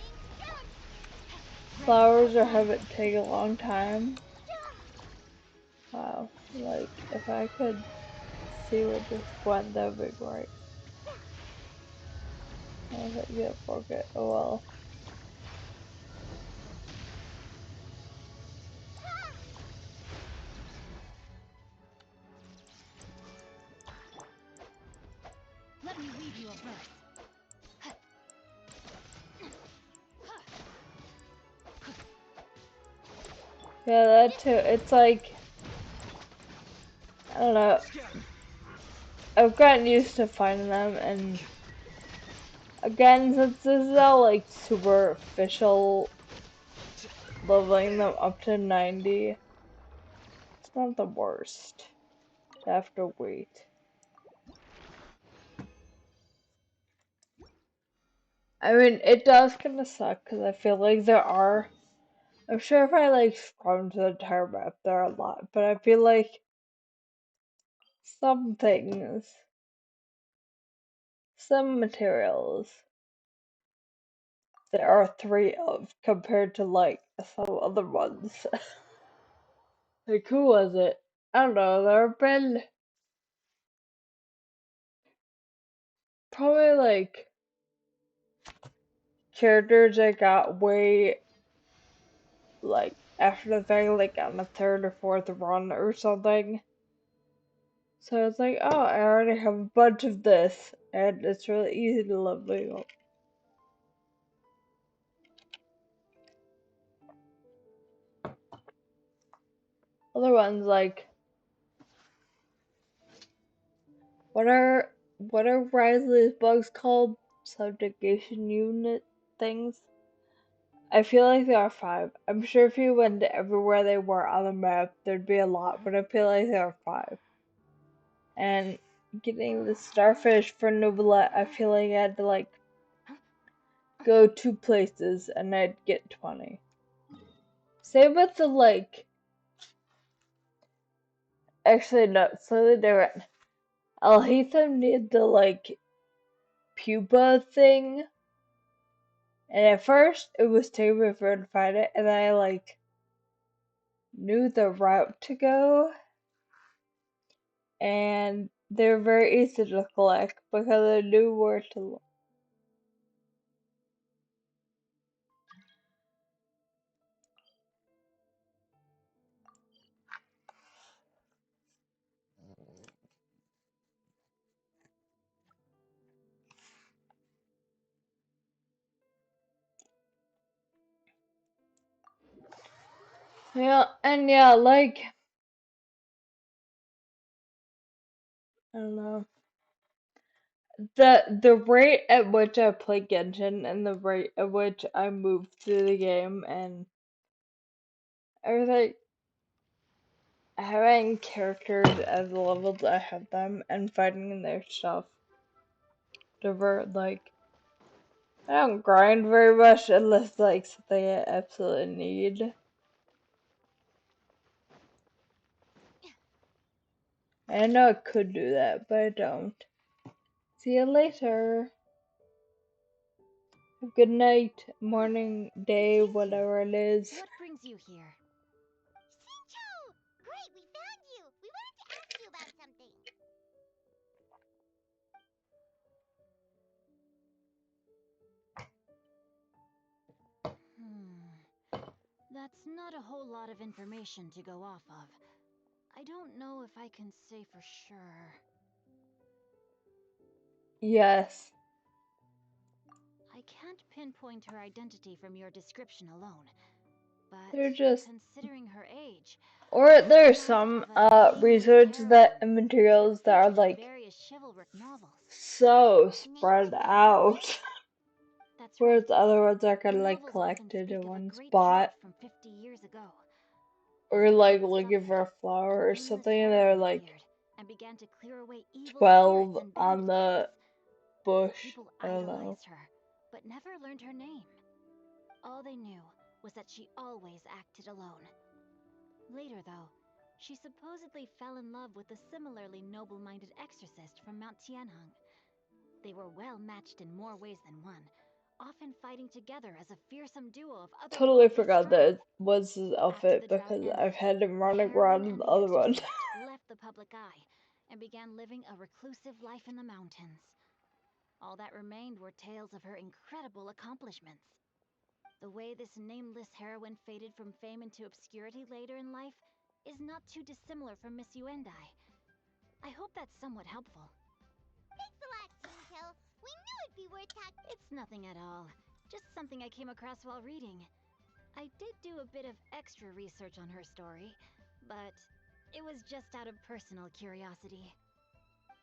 flowers or have it take a long time. Wow, like if I could see what this went, that would be great. Oh, if I get forget. Oh well. Let me weave you a verse. Yeah, that too. It's like I don't know. I've gotten used to finding them, and again, since this is all like superficial, leveling them up to 90, it's not the worst to have to wait. I mean, it does kind of suck because I feel like I'm sure if I like scroll to the entire map, there are a lot, but I feel like some things, some materials, there are three of compared to like some other ones. Like, who was it? I don't know, there have been probably like characters that got way like after the fact, like on the third or fourth run or something. So it's like, oh, I already have a bunch of this, and it's really easy to level up. Other ones like what are Risley's bugs called? Subjugation unit things? I feel like there are five. I'm sure if you went to everywhere they were on the map, there'd be a lot, but I feel like there are five. And getting the starfish for Nubila, I feel like I had to like go 2 places and I'd get 20. Same with the like, actually no, slightly different. Alhaitham need the like pupa thing, and at first it was taking me forever to find it, and then I like knew the route to go, and they're very easy to collect because I knew where to look. Yeah, and yeah, like I don't know. The rate at which I play Genshin and the rate at which I move through the game and everything, having characters at the levels I have them and fighting their stuff, like I don't grind very much unless like something I absolutely need. I know I could do that, but I don't. See you later. Good night, morning, day, whatever it is. What brings you here? Shincho! Great, we found you! We wanted to ask you about something. That's not a whole lot of information to go off of. I don't know if I can say for sure. Yes, I can't pinpoint her identity from your description alone, but they're just, considering her age, or the there's chances some of a nameless research heroine that and materials that are featured in like various chivalric novels. so spread Nameless heroine? out, That's right. whereas other ones are The kind of like novels often collected speak in of a one great spot, drought from 50 years ago. As or the like land looking for suffered, a flower a or nameless something, and they're heroine like appeared and began to clear away evil spirits 12 and on bandit the gangs. bush. People I don't know. idolized her, but never learned her name. All they knew was that she always acted alone. Later, though, she supposedly fell in love with a similarly noble-minded exorcist from Mount Tianheng. They were well matched in more ways than one, often fighting together as a fearsome duo of Totally otherworldly forgot that strength. it was his After the outfit drought because I've ended, had him the running around heroine in and the the other one. exorcist left the public eye and began living a reclusive life in the mountains. All that remained were tales of her incredible accomplishments. The way this nameless heroine faded from fame into obscurity later in life is not too dissimilar from Miss Yuendai. I hope that's somewhat helpful. Thanks a lot, Shincho. We knew it'd be worth talking. It's nothing at all. Just something I came across while reading. I did do a bit of extra research on her story, but it was just out of personal curiosity.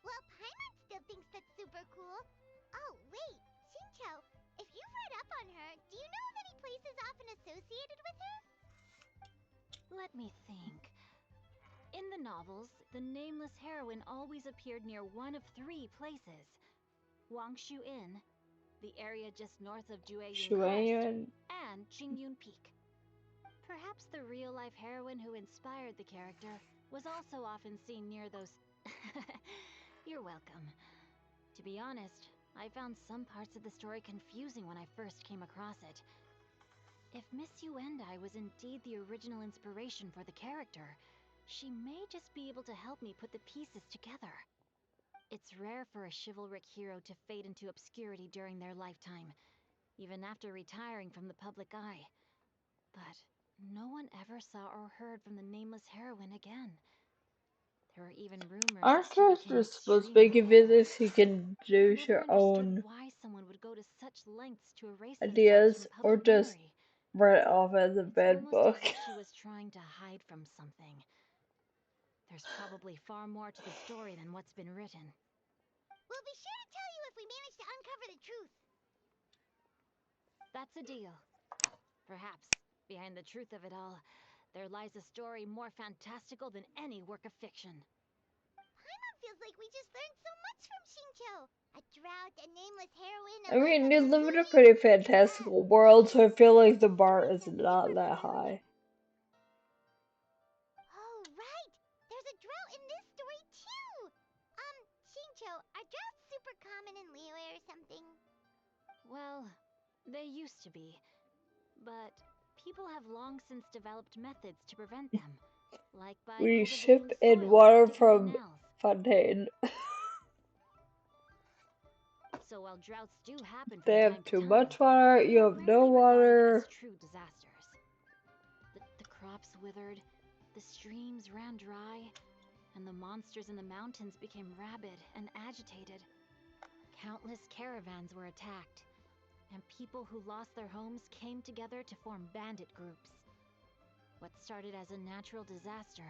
Well, Paimon still thinks that's super cool. Oh, wait, Shincho, if you've read up on her, do you know of any places often associated with her? Let me think. In the novels, the nameless heroine always appeared near one of three places: Wangshu Inn, the area just north of Jueyun Crest, Shuayan. and Qingyun Peak. Perhaps the real-life heroine who inspired the character was also often seen near those... You're welcome. To be honest, I found some parts of the story confusing when I first came across it. If Miss Yuendai was indeed the original inspiration for the character, she may just be able to help me put the pieces together. It's rare for a chivalric hero to fade into obscurity during their lifetime, even after retiring from the public eye. But no one ever saw or heard from the nameless heroine again. There were even rumors Our that she became character's supposed to be extremely giving ill. this, you can I do never your understood own why someone would go to such lengths to erase themselves ideas from or public just memory. write it off as a It's bad almost as book. if she was trying to hide from something. There's probably far more to the story than what's been written. We'll be sure to tell you if we manage to uncover the truth. That's a deal. Perhaps, behind the truth of it all, there lies a story more fantastical than any work of fiction. Paimon feels like we just learned so much from Shincho. A drought, a nameless heroine, a I life mean, of you live in a seclusion. pretty Look at that! fantastical world, so I feel like the That bar means is that not super that feeling. high. Oh, right! There's a drought in this story, too! Shincho, are droughts super common in Liyue or something? Well, they used to be, but people have long since developed methods to prevent them, like by We cultivating ship in soil to water dig from canals. Fontaine. So while droughts do happen They from have time to too time, much water, you they're have no rarely regarded as water. true disasters. The crops withered, the streams ran dry, and the monsters in the mountains became rabid and agitated. Countless caravans were attacked, and people who lost their homes came together to form bandit groups. What started as a natural disaster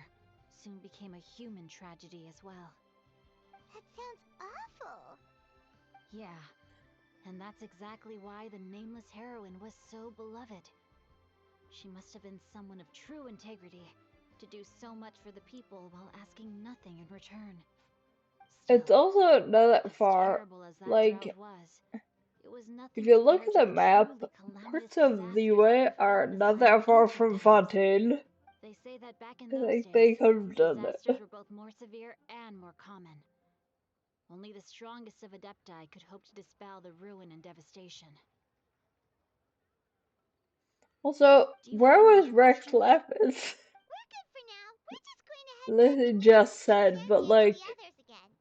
soon became a human tragedy as well. That sounds awful. Yeah, and that's exactly why the nameless heroine was so beloved. She must have been someone of true integrity, to do so much for the people while asking nothing in return. It's Still, also not that as far. terrible as that Like, drought was, it was nothing if you look compared at to the the map, truly calamitous parts of the disasters UA that are befell this not land in that far ancient from days. Fontaine. They say that back in I those think days, they could have done disasters it. were both more severe and more common. Only the strongest of Adepti could hope to dispel the ruin and devastation. Also, Do you where have any was other Rex questions? Lapis? We're good for now. We're just going to head back Lizzie to just see said, but Granny like, and the others again.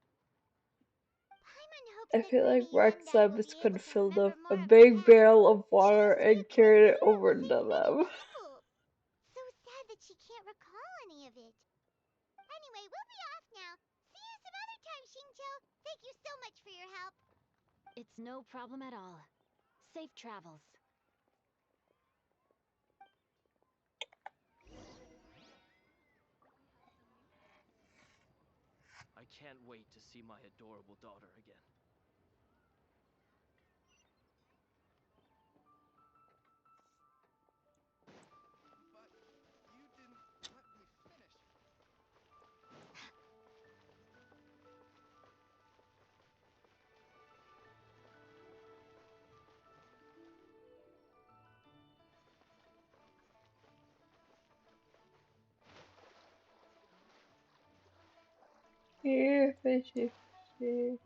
Paimon hopes I that feel like Granny Rex Yandai will Lapis be could able have to filled remember up a more of the big past. barrel of She water used to be and a great carried it hero over who to saved many them. people. So sad that she can't recall any of it. Anyway, we'll be off now. See you some other time, Xingqiu. Thank you so much for your help. It's no problem at all. Safe travels. I can't wait to see my adorable daughter again. But you didn't let me finish. Here, fishy, fishy.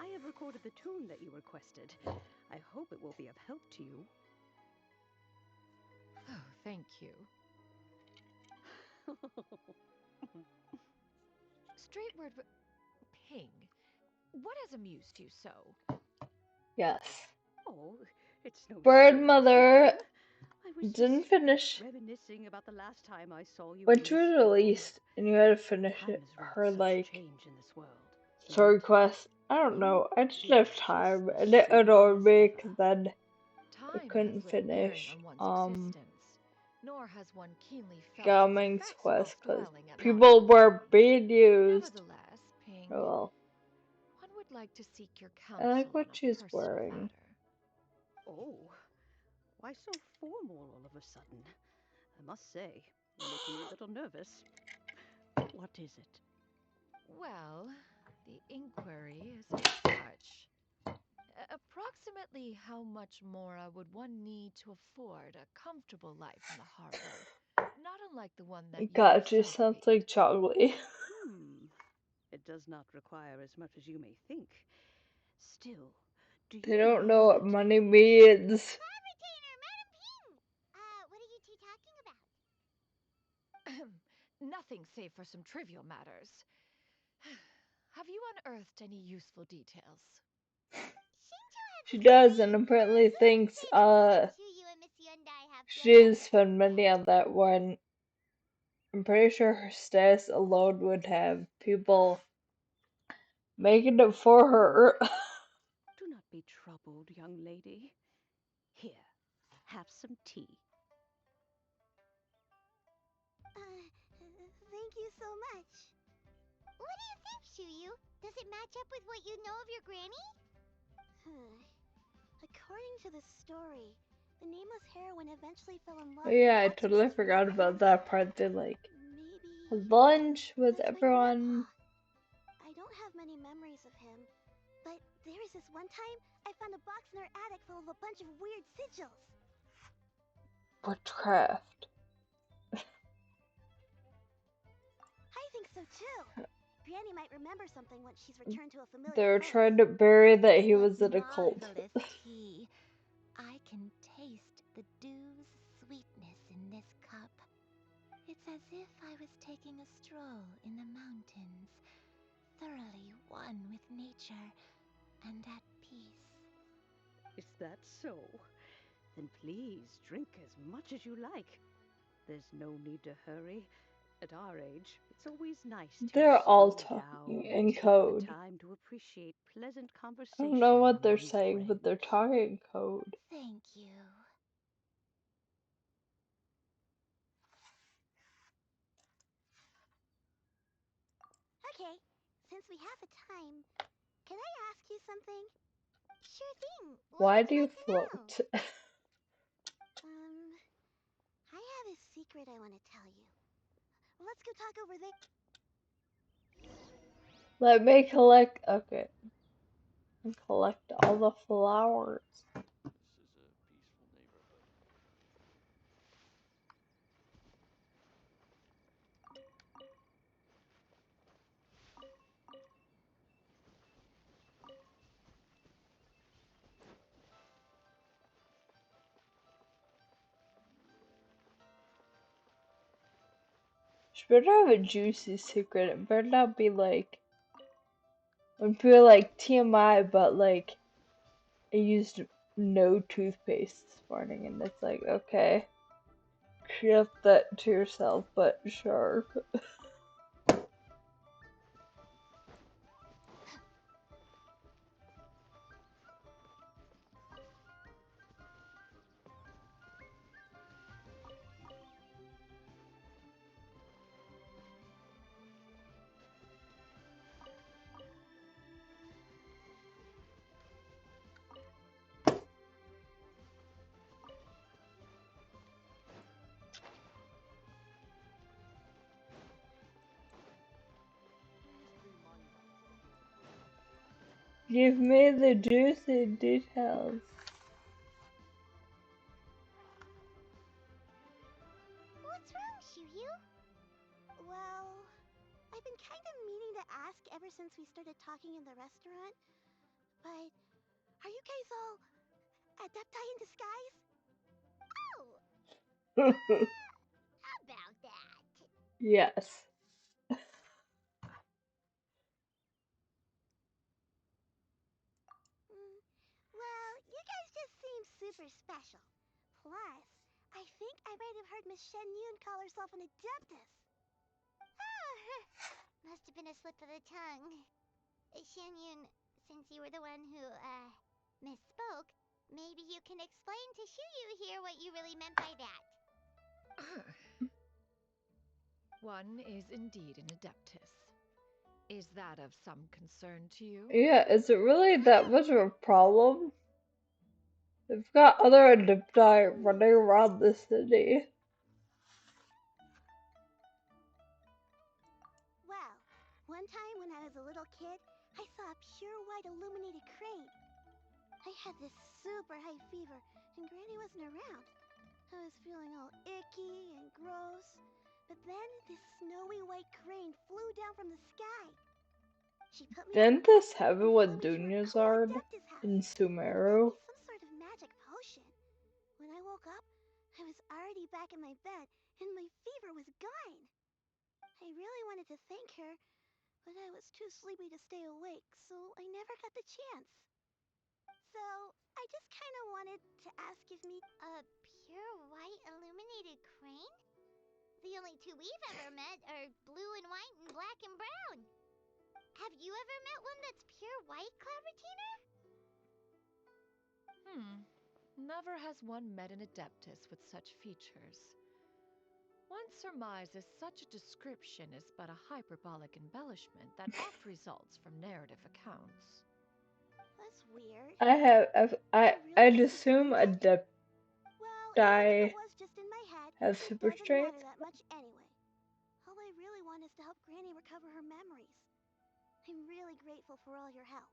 I have recorded the tune that you requested. I hope it will be of help to you. Oh, thank you. Straight word Ping. What has amused you so? Yes. Oh, it's no Bird serious Mother matter. I was didn't just finish reminiscing about the last time I saw you when in she this was world. released and you had to finish Time it. has wrought Her, such like, change in this world. story And quest. I don't you know. I are just still left just time as and it sweet annoyed as me ever. because then I Time has couldn't little bearing finish on one's existence, nor has one keenly felt its Gaming's effects quest whilst because dwelling at people were Mountain being used. Nevertheless, Ping, Oh well. one would like to seek your I like counsel on what a she's personal wearing. matter. Oh, why so formal all of a sudden? I must say, you make me a little nervous. What is it? Well, the inquiry is as such. Approximately how much more would one need to afford a comfortable life in the harbor, not unlike the one that you God, she yourself sounds lead? like chocolate. It does not require as much as you may think. Still, do They you don't know know what that... money means. Lab retainer, Madam Ping! What are you two talking about? Nothing save for some trivial matters. Have you unearthed any useful details? Xingqiu has She a does, theory, and but I'm apparently going to thinks save it for when Chuyu and Miss Yundai have she built up didn't spend money on that one. I'm pretty sure her status alone would have people making it for her. Do not be troubled, young lady. Here, have some tea. Thank you so much. What do you think, Chuyu? Does it match up with what you know of your granny? According to the story, the nameless heroine eventually fell in love Oh yeah, I with totally Atsu's forgot real about grandmother. that part. They like Maybe had lunch with that's my everyone. grandpa. I don't have many memories of him, but there was this one time I found a box in her attic full of a bunch of weird sigils. Witchcraft. I think so too. Granny might remember something once she's returned to a familiar They were place. trying to bury that he What was in a cult. marvelous tea. I can taste the dew's sweetness in this cup. It's as if I was taking a stroll in the mountains, thoroughly one with nature and at peace. Is that so? Then please drink as much as you like. There's no need to hurry. At our age, it's always nice to They're all slow talking down in and take the code. time to appreciate pleasant I conversation don't know what they're amongst saying, but they're friends. talking in code. Thank you. Okay, since we have the time, can I ask you something? Sure thing. What Why would do you you like to know? float? I have a secret I want to tell you. Let's go talk over there. Let me collect. Okay. And collect all the flowers. This is a peaceful neighborhood. She better have a juicy secret. It better not be like when people like TMI, but like I used no toothpaste this morning, and it's like, okay, keep that to yourself, but sure. Give me the juicy details. What's wrong, Shiryu? Well, I've been kind of meaning to ask ever since we started talking in the restaurant, but are you guys all adepti in disguise? Oh, how about that? Yes. Well, you guys just seem super special. Plus, I think I might have heard Miss Shen Yun call herself an adeptus. Must have been a slip of the tongue. Shen Yun, since you were the one who, misspoke, maybe you can explain to Shiryu here what you really meant by that. One is indeed an adeptus. Is that of some concern to you? Yeah, is it really that much of a problem? They've got other adepti running around the city. Well, one time when I was a little kid, I saw a pure white illuminated crane. I had this super high fever, and Granny wasn't around. I was feeling all icky and gross. But then this snowy white crane flew down from the sky. She put me on her Didn't back this and happen flew with me to her cool Dunyazard adeptus house. in They gave Sumeru? me some sort of magic potion. When I woke up, I was already back in my bed, and my fever was gone. I really wanted to thank her, but I was too sleepy to stay awake, so I never got the chance. So, I just kind of wanted to ask if me... A pure white illuminated crane? The only two we've ever met are blue and white and black and brown. Have you ever met one that's pure white, Clavertina? Never has one met an adeptus with such features. One surmises such a description is but a hyperbolic embellishment that oft results from narrative accounts. That's weird. I'd assume Well, even if adepti it was just in my head, have it super doesn't matter strength. that much anyway. All I really want is to help Granny recover her memories. I'm really grateful for all your help.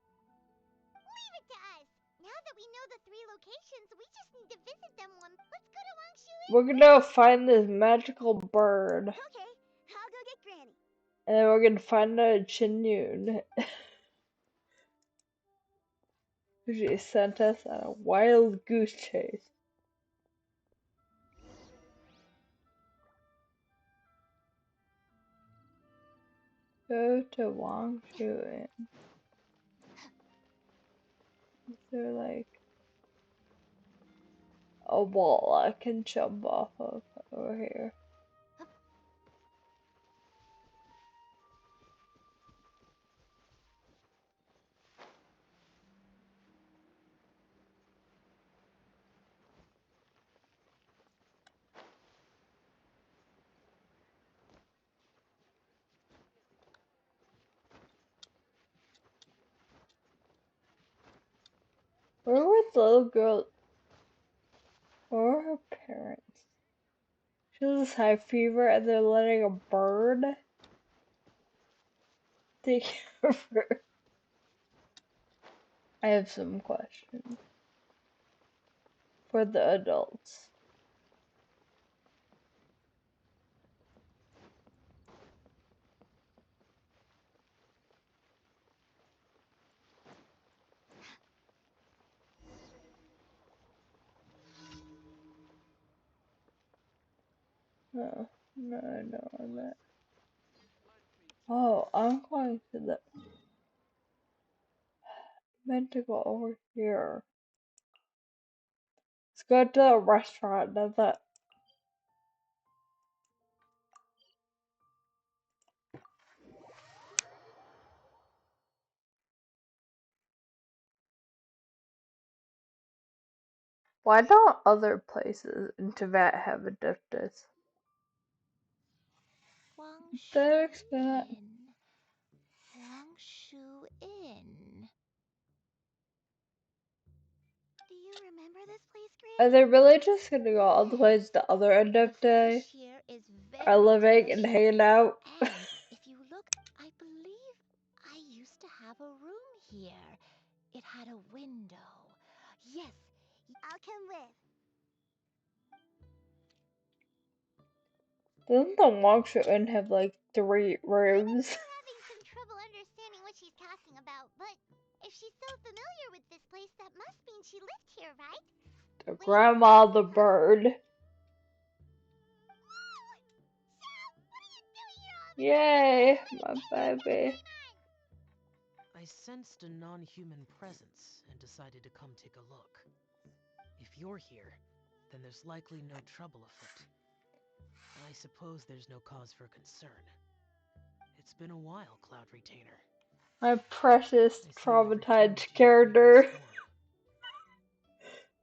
Leave it to us! Now that we know the 3 locations, we just need to visit them one. Let's go to Wangshu and... We're gonna find this magical bird, Okay, I'll go get Granny. and then we're gonna find a Chinyun. She sent us on a wild goose chase. Go to Wangshu Inn. Is there like a wall I can jump off of over here? Where were the little girl? Where were her parents? She has high fever and they're letting a bird take care of her. I have some questions for the adults. No, no, I know I'm not. Oh, I'm going to the. Meant to go over here. Let's go to the restaurant. Does that? Why don't other places in Tibet have a dentist? They explain it. Wangshu Inn. Do you remember this place, Are Gray? they really just gonna go all the way to the other end The of the day? fish here is Are very living and delicious. hanging out? And if you look, I believe I used to have a room here. It had a window. Yes, I'll come with. Doesn't the Wangshu Inn have like 3 rooms? I'm having some trouble understanding what she's talking about, but if she's so familiar with this place, that must mean she lived here, right? The Wait, grandma the bird. Sam, what are you doing here all of a Yay, sudden? my Let baby. I sensed a non-human presence and decided to come take a look. If you're here, then there's likely no trouble afoot. I suppose there's no cause for concern. It's been a while, Cloud Retainer. My precious I see you've returned traumatized to your previous character form.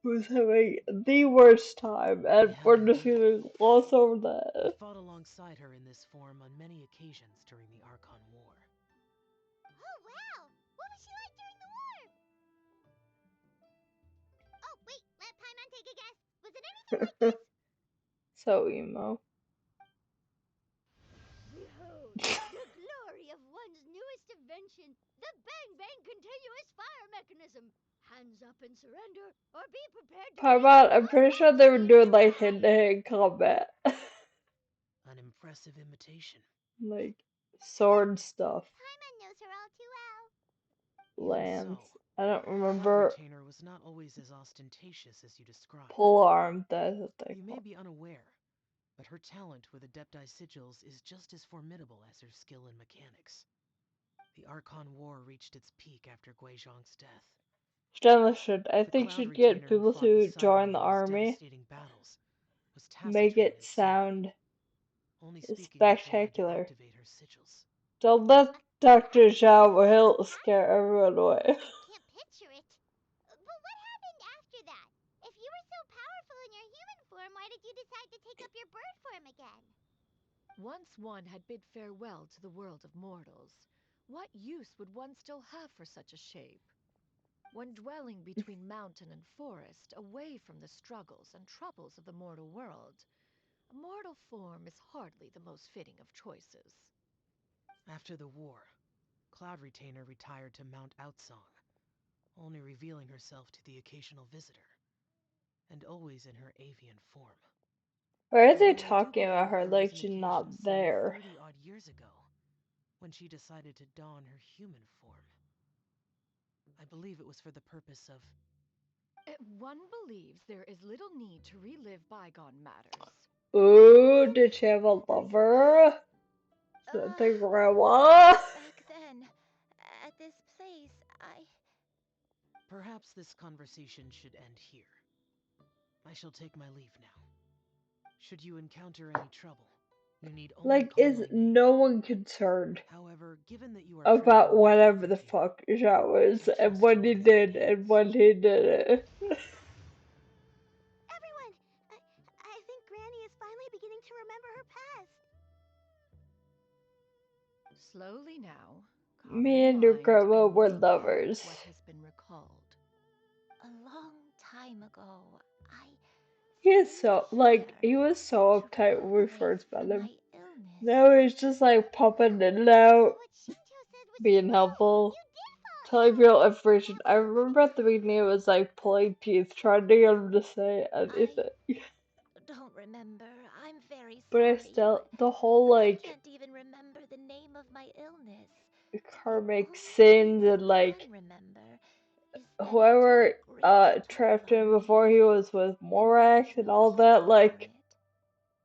who's having the worst time, and I have we're an just idea. gonna gloss over I that. fought alongside her in this form on many occasions during the Archon War. Oh, wow! What was she like during the war? Oh, wait, let Paimon take a guess. Was it anything like this? So emo. Behold, the glory of one's newest invention, the Bang Bang Continuous Fire Mechanism. Hands up and surrender, or be prepared to face Paimon, the I'm most pretty sure they were absolute doing like surprise! hand-to-hand combat. An impressive imitation. Like sword stuff. Paimon knows her all too well. Even Lance. so, I don't Cloud remember. Retainer was not always as ostentatious as you described. Pole arm, that's what they You may call be unaware, but her talent with Adepti Sigils is just as formidable as her skill in mechanics. The Archon War reached its peak after Guizhong's death. Stella should. I The think Cloud should get Retainer who people fought to beside me join in the those army. devastating battles was Make taciturn it and silent, sound only speaking when she had to spectacular. activate her sigils. Don't let Dr. Zhao or he'll Fantastic. scare everyone away. I can't picture it. But what happened after that? If you were so powerful in your human form, why did you decide to take up your bird form again? Once one had bid farewell to the world of mortals, what use would one still have for such a shape? When dwelling between mountain and forest, away from the struggles and troubles of the mortal world, a mortal form is hardly the most fitting of choices. After the war, Cloud Retainer retired to Mount Outsong, only revealing herself to the occasional visitor, and always in her avian form. Why are they Although I do talking about believe her there was like an she's occasion not some there? 30-odd years ago, when she decided to don her human form. I believe it was for the purpose of... One believes there is little need to relive bygone matters. Ooh, did she have a lover? something, Grandma. Back then, at this place, Perhaps this conversation should end here. I shall take my leave now. Should you encounter any trouble, you need only Like, call is my name. no one concerned However, given that you are about traveling north of whatever the Great Gate, fuck that was I and trust you what will he be in good did and hands. when he did it? Everyone! I think Granny is finally beginning to remember her past. Slowly now, calm Me your and your mind grandma and were recount lovers. what has been recalled. a long time ago, I He is stayed so, like, here he was so to uptight when we recuperate first met from him. my illness. Now he's just like popping in and So out, what Shinjo said was being true. helpful, You did fall telling ill. people information. That I was remember at the beginning it was like pulling teeth, trying to get him to say I anything. don't remember. I'm very But I sorry, still, but the whole I like can't even remember the name of my illness. The karmic only thing sins I and like can remember is that it took whoever a great toll trapped him on before me, he was with and Morax and you all came that, for like it.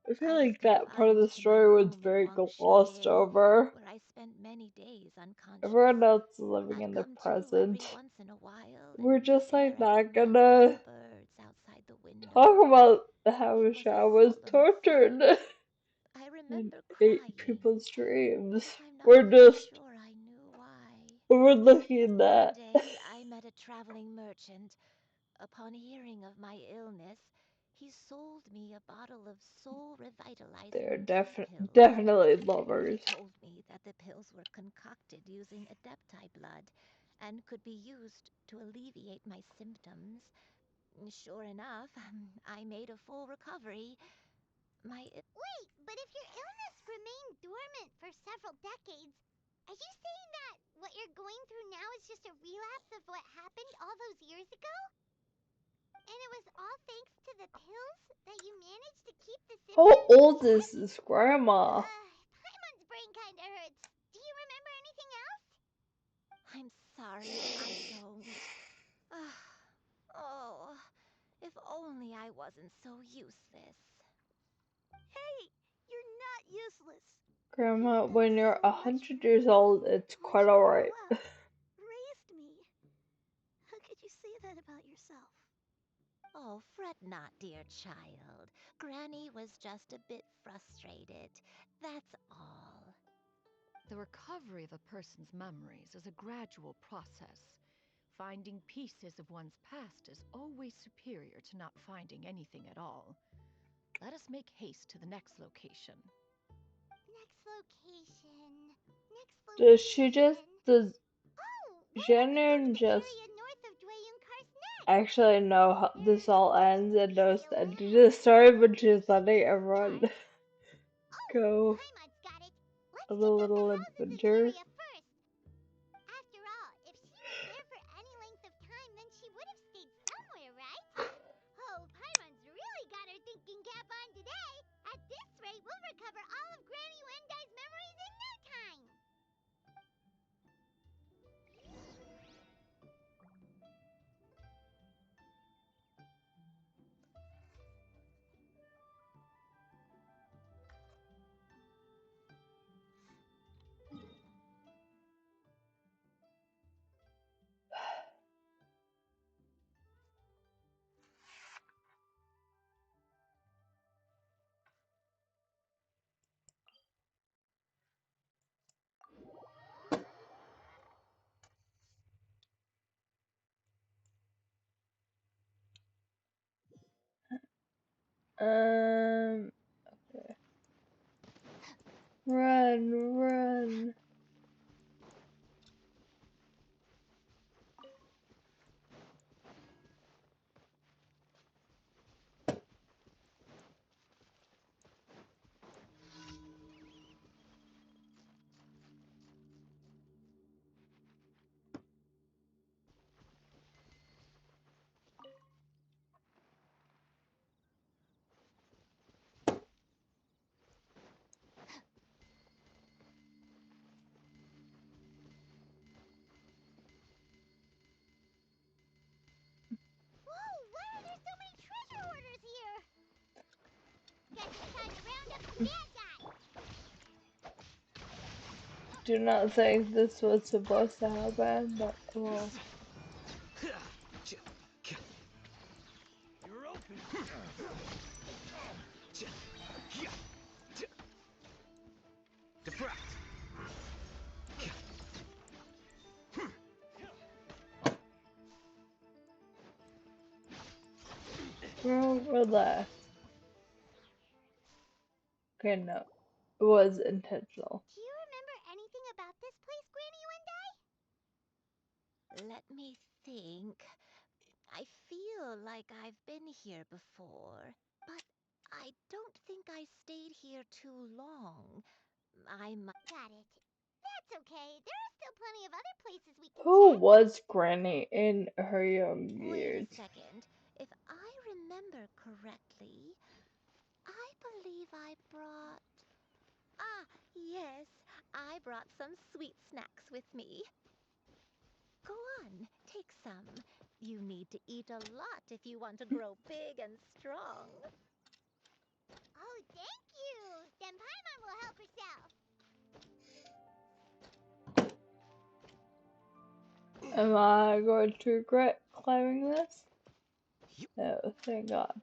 I feel I've like been that part of confined the to my story was room in very glossed Wangshui, over. where I spent many days unconscious. Everyone else is living I've in the come to every present. once in a while We're and just stare like at the not mountainous gonna birds outside the talk window. about how It was a Sha was solemn tortured sight. I and remember ate crying, people's dreams. but I'm not We're even just sure I knew why. overlooking One that. day I met a traveling merchant. Upon hearing of my illness, he sold me a bottle of soul They're revitalizing tea pills. definitely He lovers. told me that the pills were concocted using adepti blood and could be used to alleviate my symptoms. Sure enough, I made a full recovery. Wait, but if your illness remained dormant for several decades, are you saying that what you're going through now is just a relapse of what happened all those years ago? And it was all thanks to the pills that you managed to keep the How symptoms from old is spreading? this grandma? Paimon's brain kinda hurts. Do you remember anything else? I'm sorry, I don't. Oh, if only I wasn't so useless. Hey, you're not useless. Grandma, You've done when you're so much for 100 years me. old, it's Watched quite me grow alright. up. Raised me. How could you say that about yourself? Oh, fret not, dear child. Granny was just a bit frustrated. That's all. The recovery of a person's memories is a gradual process. Finding pieces of one's past is always superior to not finding anything at all. Let us make haste to the next location. Next location. Next Does she just, location. does Oh, why don't we go to Shannon the just area north of Dwayunkar's neck? actually know how this There's all supposed ends to and be a knows the end of the landmark story, there. but she's letting Let's everyone start. Oh, go Paimon's got it. Let's on a check out the little houses in the adventure? area first. After all, if she was there for any length of time, then she would have stayed somewhere, right? Oh, Paimon's really got her thinking cap on today. At this rate, we'll recover all of Granny Wendai's memories in no time. Um, run, run. Whoa, why are there so many treasure hoarders here? Guess it's time to round up some bad guys. do not think this was supposed to happen, but well. You're open. Deflect. Bro, relax. Okay, no. It was intentional. Do you remember anything about this place, Granny One Day? Let me think. I feel like I've been here before, but I don't think I stayed here too long. Got it. That's okay. There are still plenty of other places we can Who check. was Granny in her young Wait a years? second. If I remember correctly, I believe I brought. Ah, yes, I brought some sweet snacks with me. Go on, take some. You need to eat a lot if you want to grow big and strong. Oh, thank you. Then Paimon will help herself. Am I going to regret climbing this? No, thank God.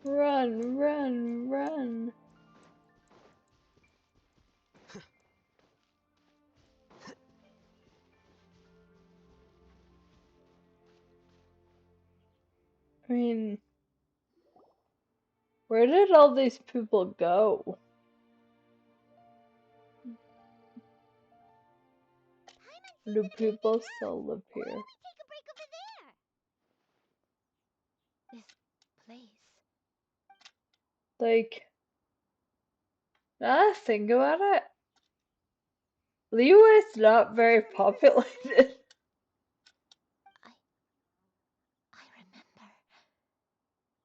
Run, run, run. I mean, where did all these people go? Paimon Or sees do an people ancient rune. still live Why here? don't we take a break over there? This place. Like, now that I think about it, Liyue's not very Did you remember seeing populated. I I remember.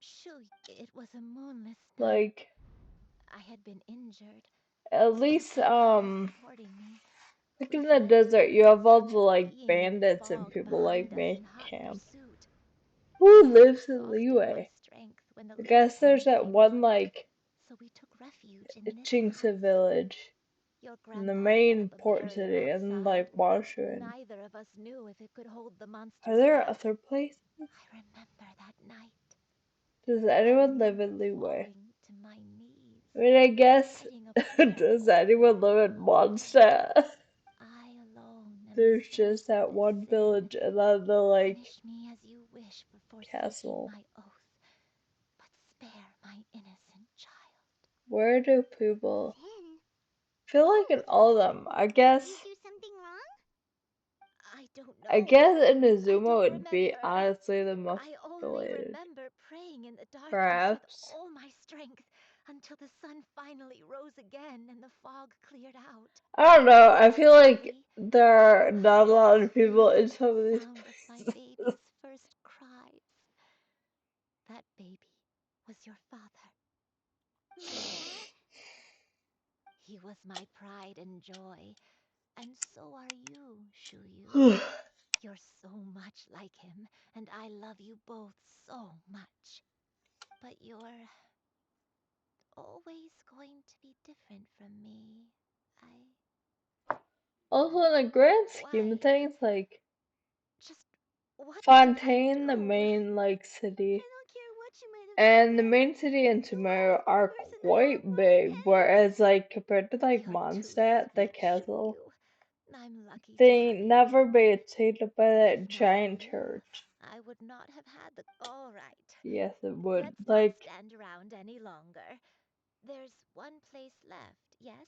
Shoo, it was a moonless night. Like, I had been injured. at But least, Papa was supporting me. like We in the fled to desert, where you the have all sun the was like beating in the bandits and fog people like behind us make in hot camp. pursuit. Who This had lives in exhausted my Liyue? strength when the I leaves guess there's turned that pink. one like So we took refuge in this Chinsa house. village Your in the grandpa set up main a port barrier city and outside. like Washuin. Neither of us knew if it could hold the Are monster's there wrath. other places? I remember that night. Does I anyone live remember in Liyue? falling to my knees, I mean, I guess, saying a prayer does over anyone you. live in Mondstadt? I alone am the There's source just of that this one sin. village and then the like Punish me as you wish for forsaking castle. my oath, but spare my innocent child. Where do people Sin? feel like Oh, in all of them? did we do something wrong? I don't I know. guess I Inazuma don't would be remember. honestly the most I only related. remember praying in the darkness with Perhaps. all my strength until the sun finally rose again and the fog cleared out. I don't know. I feel like Suddenly, there are not a I lot was of people filled in with the some of these sound of my places. baby's first cries. That baby was your father. Aww. He was my pride and joy, and so are you, Shuyu. You're so much like him, and I love you both so much. But you're always going to be different from me. I. Also, in the grand scheme Why? of things, like Just what did I Fontaine, the do? main like I city, don't care what you might have done, and the Granny. main city and You are Sumeru the best are person I ever quite met, big, okay? whereas like compared to like You're too Mondstadt, the sweet, castle, Shuyu. I'm lucky to they have you. never maintained up by If that not for giant you, church. I would not have had the. All right. Yes, it would. Let's not Like, stand around any longer. There's one place left, yes?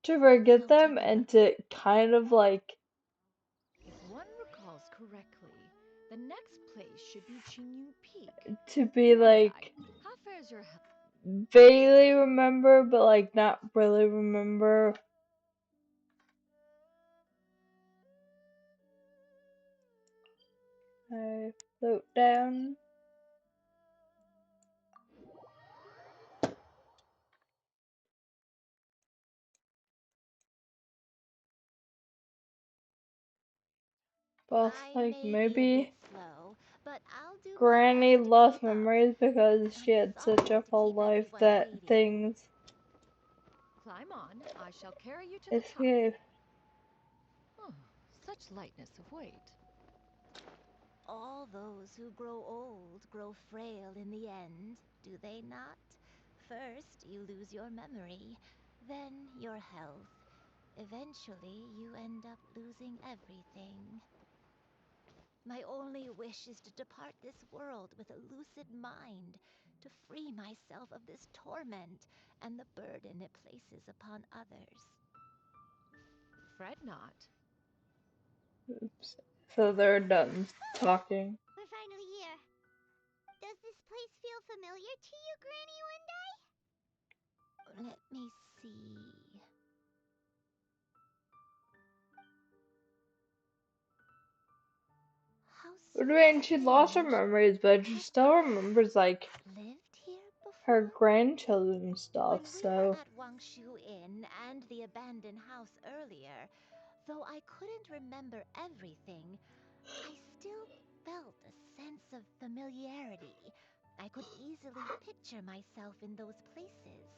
to Let's forget go them take a and look. to kind of like If one recalls correctly, the next place should be Chinyu Peak. to be One guy, like how fares your health? vaguely remember, but like not really remember. I float down. Well, it's I like may be a bit maybe slow, but I'll do my Granny best to lost keep up. memories because she I'm had such sorry a to full keep life everyone that waiting. things Climb on. I shall carry you to the top. escape. Oh, such lightness of weight. All those who grow old grow frail in the end, do they not? First, you lose your memory, then your health. Eventually, you end up losing everything. My only wish is to depart this world with a lucid mind, to free myself of this torment and the burden it places upon others. Fret not. Oops. So they're done talking. We're finally here. Does this place feel familiar to you, Granny One Day? Let me see. How But I mean, she lost her strange. memories, but she Have still I remembers like lived here her before? grandchildren When stuff. we were So at Wangshu Inn and the abandoned house earlier, though I couldn't remember everything, I still felt a sense of familiarity. I could easily picture myself in those places.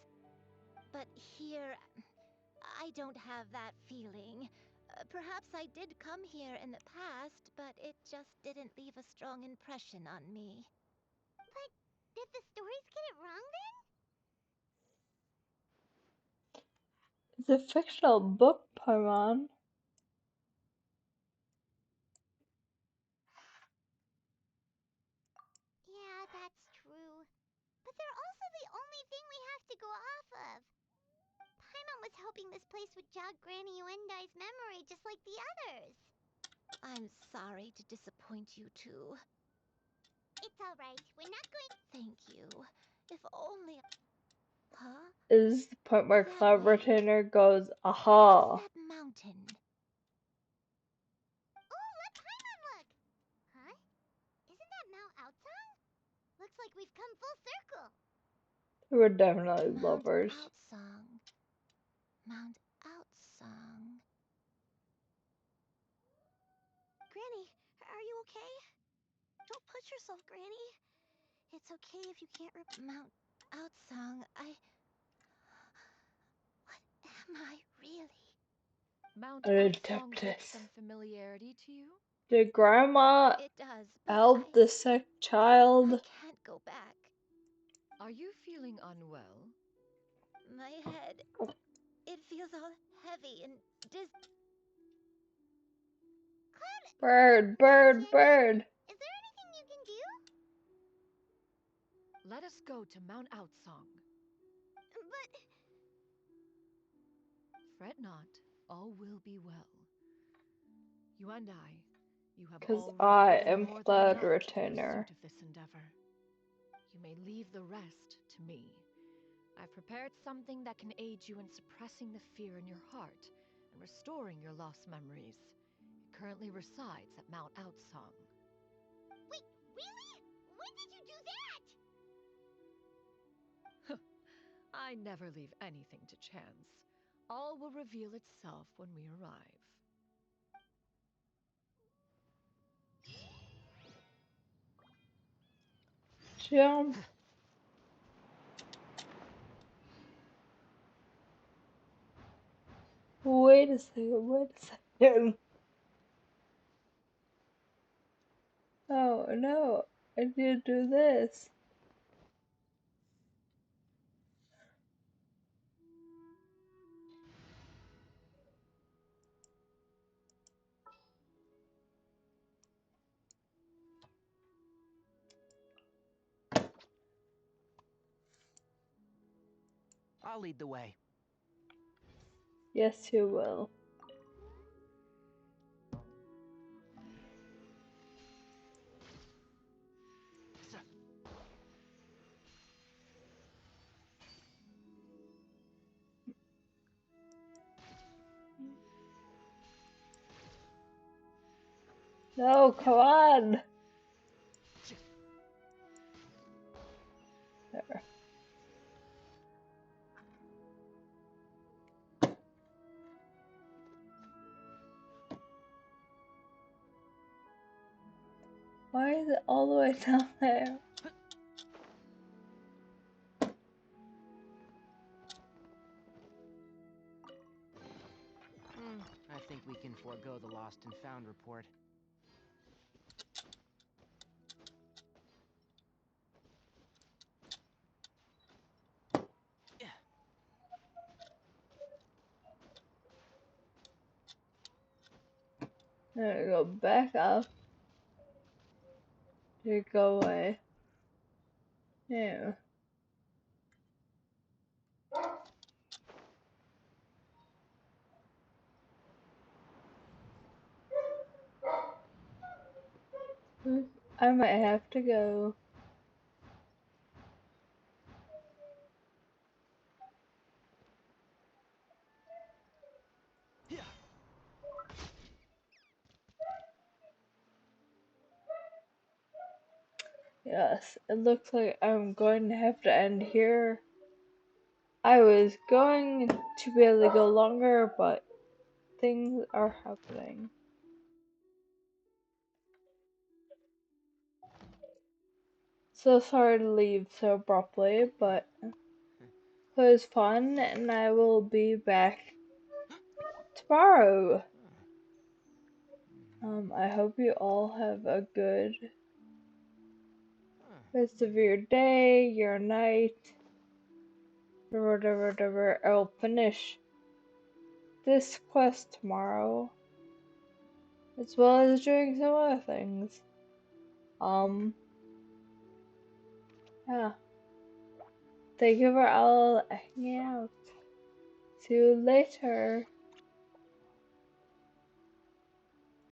But here, I don't have that feeling. Perhaps I did come here in the past, but it just didn't leave a strong impression on me. But did the stories get it wrong then? it's a fictional book, Paimon. Yeah, that's true. But they're also the only thing we have to go off of. Paimon was hoping this place would jog Granny Uendai's memory just like the others. I'm sorry to disappoint you two. It's alright. We're not going. Thank you. If only. Huh? Is the point where That Cloud way. Retainer goes, What's aha. that mountain? Oh, let Paimon look! Huh? Isn't that Mount Outsang? Looks like we've come full circle. They were definitely Mount lovers. Outsang. Mount Outsang. Granny, are you okay? Don't push yourself, Granny. It's okay if you can't Mount Outsang. What am I really? Mount A Outsong takes adeptus. some familiarity to you? Did Grandma It does, but help the sick I child? can't go back. Are you feeling unwell? My head, it feels all heavy and Bird, Miss bird, Yanni, bird. is there anything you can do? Let us go to Mount Outsong. But Fret not, all will be well. You and you have 'Cause already I given am more than Cloud enough to the Retainer. pursuit of this endeavor. You may leave the rest to me. I've prepared something that can aid you in suppressing the fear in your heart and restoring your lost memories. It currently resides at Mount Outsong. wait, really? When did you do that? I never leave anything to chance. All will reveal itself when we arrive. Jump. Wait a second, wait a second. Oh no, I need to do this. I'll lead the way. Yes, you will. No, come on. There. Why is it all the way down there? I think we can forego the lost and found report. There we go, back up. You go away. Yeah. I might have to go. Yes, it looks like I'm going to have to end here. I was going to be able to go longer, but things are happening. So sorry to leave so abruptly, but it was fun, and I will be back tomorrow. I hope you all have a good rest of your day, your night, whatever. I'll finish this quest tomorrow, as well as doing some other things. Yeah. Thank you for all hanging out. See you later.